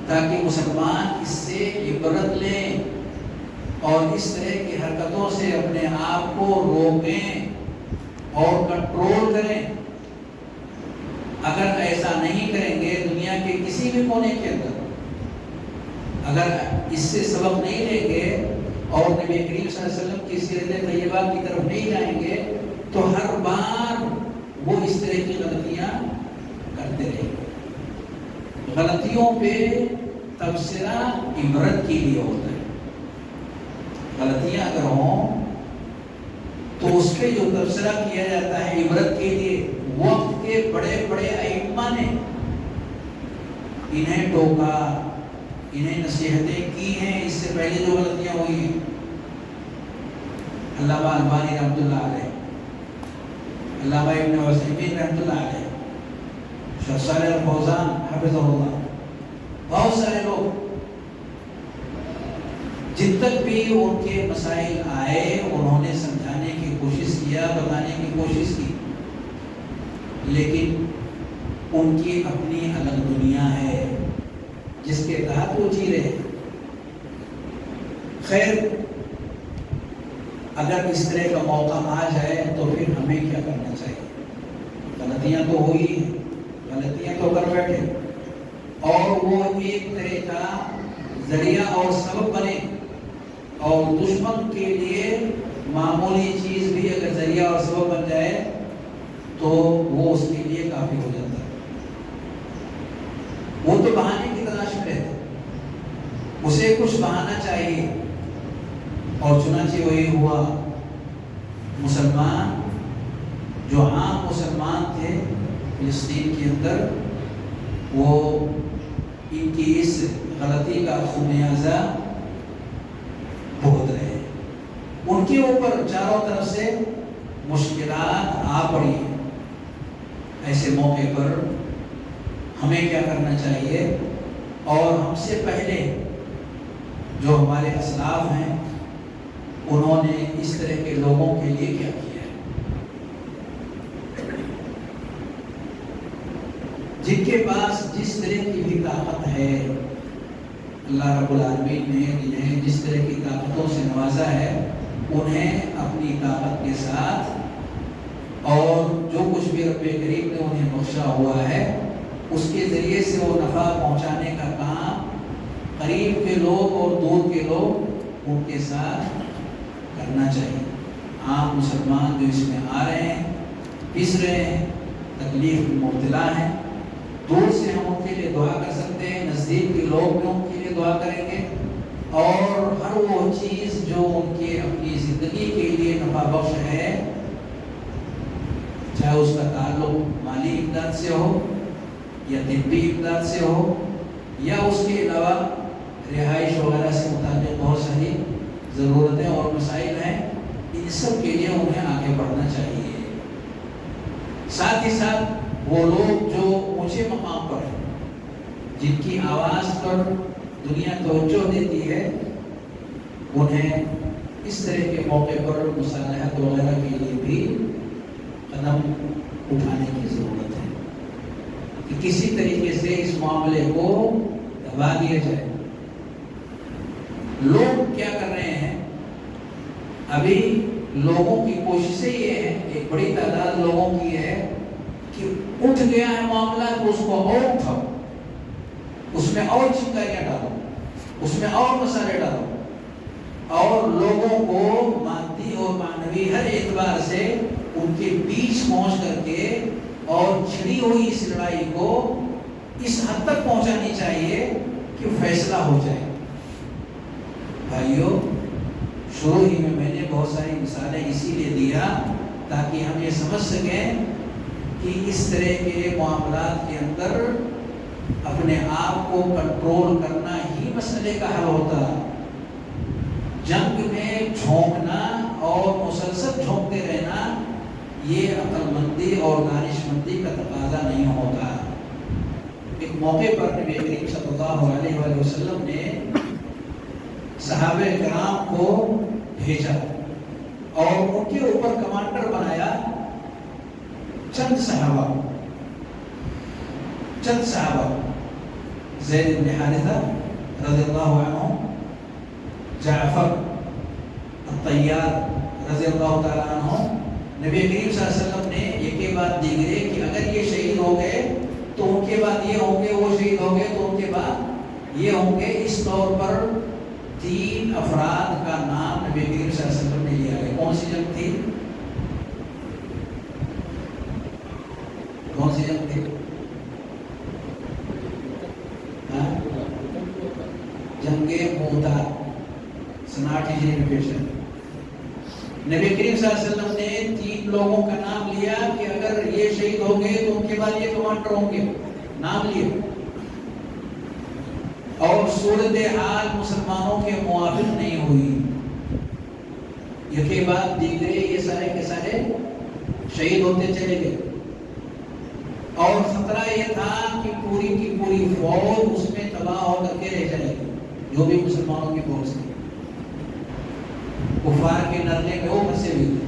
تاکہ مسلمان اس سے عبرت لیں اور اس طرح کی حرکتوں سے اپنے آپ کو روکیں اور کنٹرول کریں۔ اگر ایسا نہیں کریں گے دنیا کے کسی بھی کونے کے اندر، اگر اس سے سبق نہیں لیں گے اور نبی کریم صلی اللہ علیہ وسلم کی سیرت طیبہ کی طرف نہیں جائیں گے تو ہر بار وہ اس طرح کی غلطیاں کرتے رہیں گے۔ غلطیوں پہ تبصرہ عبرت کے لیے ہوتا ہے، غلطیاں اگر ہوں تو اس پہ جو تبصرہ کیا جاتا ہے عبرت کے لیے، وقت کے بڑے بڑے ائمہ نے انہیں ٹوکا، انہیں نصیحتیں کی ہیں اس سے پہلے جو غلطیاں ہوئی ہیں۔ علامہ البانی رحمۃ اللہ علیہ، علامہ ابن عثیمین رحمۃ اللہ علیہ، شیخ صالح الفوزان حفظہ اللہ، بہت سارے لوگ جن تک بھی ان کے مسائل آئے انہوں نے سمجھانے کی کوشش کیا، بتانے کی کوشش کی، لیکن ان کی اپنی الگ دنیا ہے جس کے تحت وہ جی رہے۔ خیر، اگر اس طرح کا موقع آ جائے تو پھر ہمیں کیا کرنا چاہیے؟ غلطیاں تو ہوئی ہیں، غلطیاں تو کر بیٹھے، اور وہ ایک طرح کا ذریعہ اور سبب بنے، اور دشمن کے لیے معمولی چیز بھی اگر ذریعہ اور سبب بن جائے تو وہ اس کے لیے کافی ہو جاتا ہے۔ وہ تو بہانے کی تلاش میں رہتا، اسے کچھ بہانا چاہیے، اور چنانچہ وہی ہوا۔ مسلمان جو عام مسلمان تھے فلسطین کے اندر، وہ ان کی اس غلطی کا خمیازہ بھگت رہے ہیں۔ ان کے اوپر چاروں طرف سے مشکلات آ پڑی ہیں۔ ایسے موقع پر ہمیں کیا کرنا چاہیے، اور ہم سے پہلے جو ہمارے اسلاف ہیں انہوں نے اس طرح کے لوگوں کے لیے کیا کیا ہے؟ جن کے پاس جس طرح کی بھی طاقت ہے، اللہ رب العالمین نے انہیں جس طرح کی طاقتوں سے نوازا ہے، انہیں اپنی طاقت کے ساتھ اور جو کچھ بھی رب کریم نے انہیں بخشا ہوا ہے اس کے ذریعے سے وہ نفع پہنچانے کا کام قریب کے لوگ اور دور کے لوگ ان کے ساتھ کرنا چاہیے۔ عام مسلمان جو اس میں آ رہے ہیں، پس رہے ہیں، تکلیف میں مبتلا ہیں، دور سے ہم ان کے لیے دعا کر سکتے ہیں، نزدیک کے لوگ بھی ان کے لیے دعا کریں گے، اور ہر وہ چیز جو ان کے اپنی زندگی کے لیے نفع بخش ہے، چاہے اس کا تعلق مالی امداد سے ہو یا طبی امداد سے ہو یا اس کے علاوہ رہائش وغیرہ سے متعلق بہت ساری ضرورتیں اور مسائل ہیں، ان سب کے لیے انہیں آگے بڑھنا چاہیے۔ ساتھ ہی ساتھ وہ لوگ جو اونچے مقام پر ہیں، جن کی آواز پر دنیا توجہ دیتی ہے، انہیں اس طرح کے موقع پر مصالحت وغیرہ کے لیے بھی قدم اٹھانے کی ضرورت ہے کہ کسی طریقے سے اس معاملے کو دبا دیا جائے۔ لوگ کیا کر رہے ہیں؟ ابھی لوگوں کی کوششیں یہ ہے، ایک بڑی تعداد لوگوں کی ہے کہ اٹھ گیا ہے معاملہ تو اس کو اور اٹھاؤ، اس میں اور چنگاریاں ڈالو، اس میں اور مسالے ڈالو، اور لوگوں کو مادی اور معنوی ہر اعتبار سے ان کے بیچ پہنچ کر کے اور چھڑی ہوئی اس لڑائی کو اس حد تک پہنچانی چاہیے کہ فیصلہ ہو جائے۔ بھائیو، شروع ہی میں نے بہت ساری مثالیں اسی لیے دیا تاکہ ہم یہ سمجھ سکیں کہ اس طرح کے معاملات کے اندر اپنے آپ کو کنٹرول کرنا ہی مسئلے کا حل ہوتا ہے۔ جنگ میں جھونکنا اور مسلسل جھونکتے رہنا یہ عقل مندی اور دانش مندی کا تقاضا نہیں ہوتا۔ ایک موقع پر نبی کریم صلی اللہ علیہ وآلہ وسلم نے صحابہ کرام کو بھیجا اور ان کے اوپر کمانڈر بنایا چند صحابہ، زید بن حارثہ رضی اللہ عنہ، جعفر الطیار رضی اللہ تعالیٰ عنہ۔ نبی کریم صلی اللہ علیہ وسلم نے ایک کے بعد دیگرے کہ اگر یہ شہید ہو گئے تو ان کے بعد یہ ہوں گے، وہ شہید ہو گئے تو ان کے بعد یہ ہوں گے۔ اس طور پر 3 افراد کا نام نبی کریم صلی اللہ علیہ وسلم نے لیا ہے۔ کون سی جنگ تھی؟ کون سی جنگ تھی؟ جنگ موتا، 59 ہجری میں پیش ہے۔ نبی کریم صلی اللہ علیہ وسلم نے 3 لوگوں کا نام لیا کہ اگر یہ شہید ہو گئے تو ان کے بعد یہ کمانڈر ہوں گے، نام لیے، اور صورتحال مسلمانوں کے موافق نہیں ہوئی، یہ کے بعد دیگرے یہ سارے کے سارے شہید ہوتے چلے گئے، اور خطرہ یہ تھا کہ پوری کی پوری فوج اس میں تباہ ہو کر کے رہ جائے گی، جو بھی مسلمانوں کی فوج تھی، کفار کے نرلے میں وہ پھنسے ہوئے تھے۔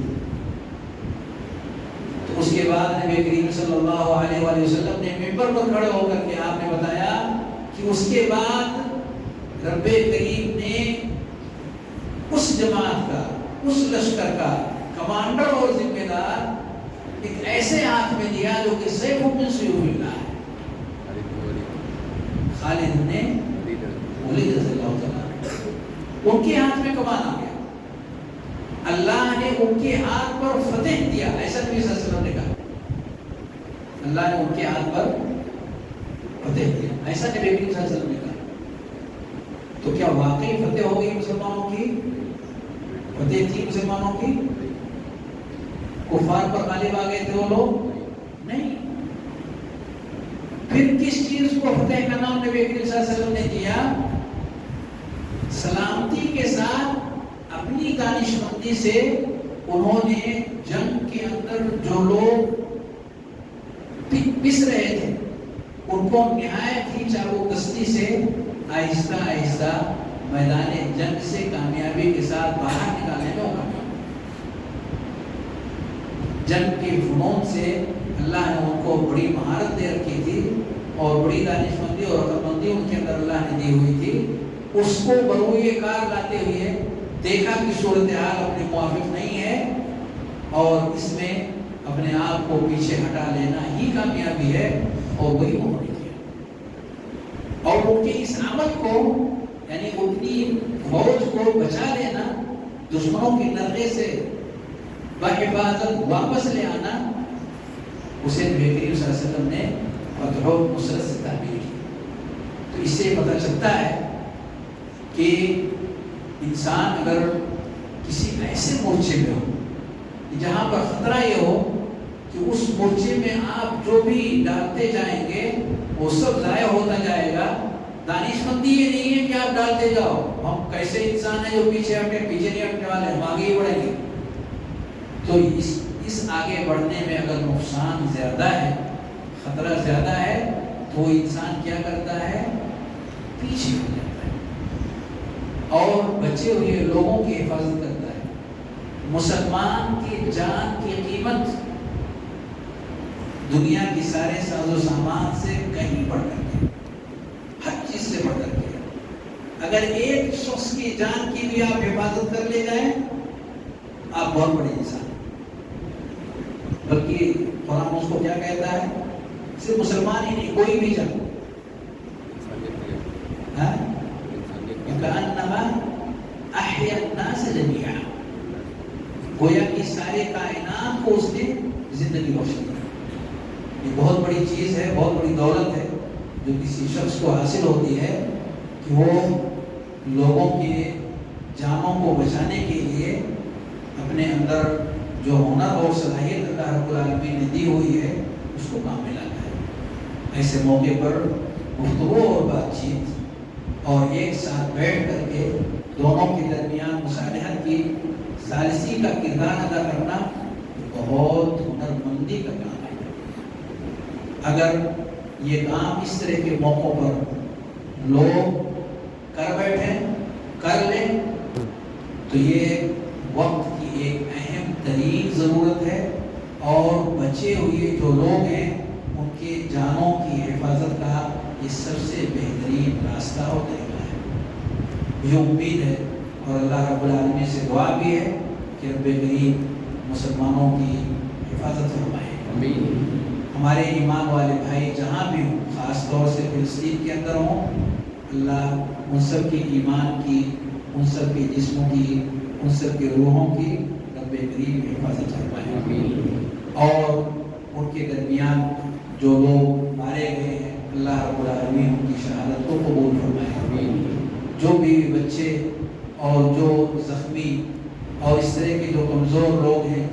تو اس کے بعد نبی کریم صلی اللہ علیہ وآلہ وسلم نے منبر پر کھڑے ہو کر کے آپ نے بتایا کہ اس کے بعد رب کریم نے اس جماعت کا، اس لشکر کا کمانڈر اور ذمہ دار ایک ایسے ہاتھ میں دیا جو کہ سیف من سیوف اللہ ہے، خالد نے ولید رضی اللہ تعالیٰ، ان کے ہاتھ میں کمان آ گیا، اللہ نے ان کے ہاتھ پر فتح دیا، ایسا نبی صلی اللہ علیہ وسلم نے کہا، اللہ نے ان کے ہاتھ پر فتح دیا، ایسا نبی صلی اللہ علیہ وسلم نے کہا۔ تو کیا واقعی فتح ہو گئی مسلمانوں کی؟ فتح تھی مسلمانوں کی؟ کفار پر غالب آ گئے تھے وہ لوگ؟ نہیں۔ پھر کس چیز کو فتح کا نام نبی کریم صلی اللہ علیہ وسلم نے دیا؟ سلامتی کے ساتھ اپنی دانش مندی سے انہوں نے جنگ کے اندر جو لوگ پس رہے تھے ان کو نہایت ہی چابکستی سے آہستہ آہستہ میدان جنگ سے کامیابی کے ساتھ باہر نکالنے میں کامیاب۔ جنگ کے فنون سے اللہ نے ان کو بڑی مہارت دے رکھی تھی اور بڑی دانش مندی اور عقل مندی ان کے اندر اللہ نے دی ہوئی تھی، اس کو بروئے کار لاتے ہوئے دیکھا کہ صورتحال اپنے موافق نہیں ہے اور اس میں اپنے آپ کو پیچھے ہٹا لینا ہی کامیابی ہے، اور وہی انہوں نے کیا، اور ان کے اس عمل کو یعنی اپنی فوج کو بچا لینا، دشمنوں کی نرغے سے بحفاظت واپس لے آنا، اسے نبی کریم صلی اللہ علیہ وسلم نے فتح و نصرت سے تعبیر کی۔ تو اس سے پتہ چلتا ہے کہ انسان اگر کسی ایسے مورچے میں ہو جہاں پر خطرہ یہ ہو کہ اس مورچے میں آپ جو بھی ڈالتے جائیں گے وہ سب ضائع ہوتا جائے گا، دانش مندی یہ نہیں ہے کہ آپ ڈالتے جاؤ، ہم کیسے انسان ہیں جو پیچھے نہیں ہٹنے والے، ہم آگے ہی بڑھیں گے۔ تو اس آگے بڑھنے میں اگر نقصان زیادہ ہے، خطرہ زیادہ ہے، تو وہ انسان کیا کرتا ہے؟ پیچھے ہو جاتا ہے اور بچے ہوئے لوگوں کی حفاظت کرتا ہے۔ مسلمان کی جان کی قیمت دنیا کی سارے ساز و سامان سے کہیں بڑھ کر کے، ہر چیز سے بڑھ کر کے، اگر ایک شخص کی جان کی بھی آپ حفاظت کر لے جائیں آپ بہت بڑے انسان، بلکہ قرآن اس کو کیا کہتا ہے؟ صرف مسلمان ہی نہیں، کوئی بھی جان، کأنما احیا الناس جميعا، گویا کہ سارے کائنات کو اس نے زندگی بخشی۔ یہ بہت بڑی چیز ہے، بہت بڑی دولت ہے جو کسی شخص کو حاصل ہوتی ہے کہ وہ لوگوں کے جانوں کو بچانے کے لیے اپنے اندر جو ہنر اور صلاحیت اللہ رب العالمین نے دی ہوئی ہے اس کو کام میں لاتا ہے۔ ایسے موقع پر گفتگو اور بات چیت اور ایک ساتھ بیٹھ کر کے دونوں کے درمیان مصالحت کی ثالثی کا کردار ادا کرنا بہت ہنر مندی کا کام ہے۔ اگر یہ کام اس طرح کے موقعوں پر لوگ کر بیٹھیں، کر لیں، تو یہ وقت کی ایک اہم ترین ضرورت ہے، اور بچے ہوئے جو لوگ ہیں ان کے جانوں کی حفاظت کا یہ سب سے بہترین راستہ اور طریقہ ہے۔ مجھے امید ہے اور اللہ رب العالمین سے دعا بھی ہے کہ رب کریم مسلمانوں کی حفاظت فرمائے۔ ہمارے ایمان والے بھائی جہاں بھی ہوں، خاص طور سے فلسطین کے اندر ہوں، اللہ ان سب کی ایمان کی، ان سب کے جسموں کی، ان سب کے روحوں کی رب کریم حفاظت فرمائے، اور ان کے درمیان جو لوگ مارے گئے ہیں اللہ رب العالمین ان کی شہادت کو قبول فرمائے۔ جو بھی بچے اور جو زخمی اور اس طرح کے جو کمزور لوگ ہیں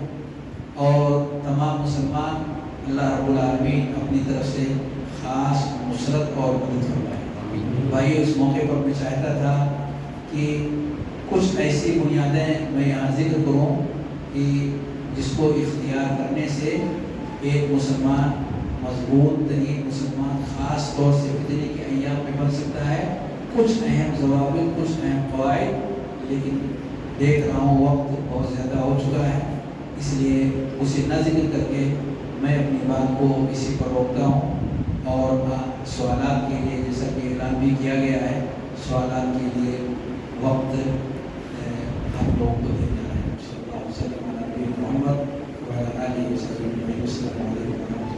اور تمام مسلمان اللہ رب العالمین اپنی طرف سے خاص نصرت اور مدد فرمائے۔ بھائی اس موقع پر میں چاہتا تھا کہ کچھ ایسی بنیادیں میں یہاں ذکر کروں کہ جس کو اختیار کرنے سے ایک مسلمان مضبوط ترین مسلمان خاص طور سے فتنے کے ایام میں بن سکتا ہے۔ کچھ اہم ضوابط، کچھ اہم قواعد، لیکن دیکھ رہا ہوں وقت بہت زیادہ ہو چکا ہے، اس لیے اسے نہ ذکر کر کے میں اپنی بات کو اسی پر روکتا ہوں اور سوالات کے لیے جیسا کہ اعلان بھی کیا گیا ہے، سوالات کے لیے وقت آپ لوگوں کو دے جانا ہے۔ صلی اللہ علیہ وسلم محمد وعلی آلہ وصحبہ اجمعین۔ السلام علیکم۔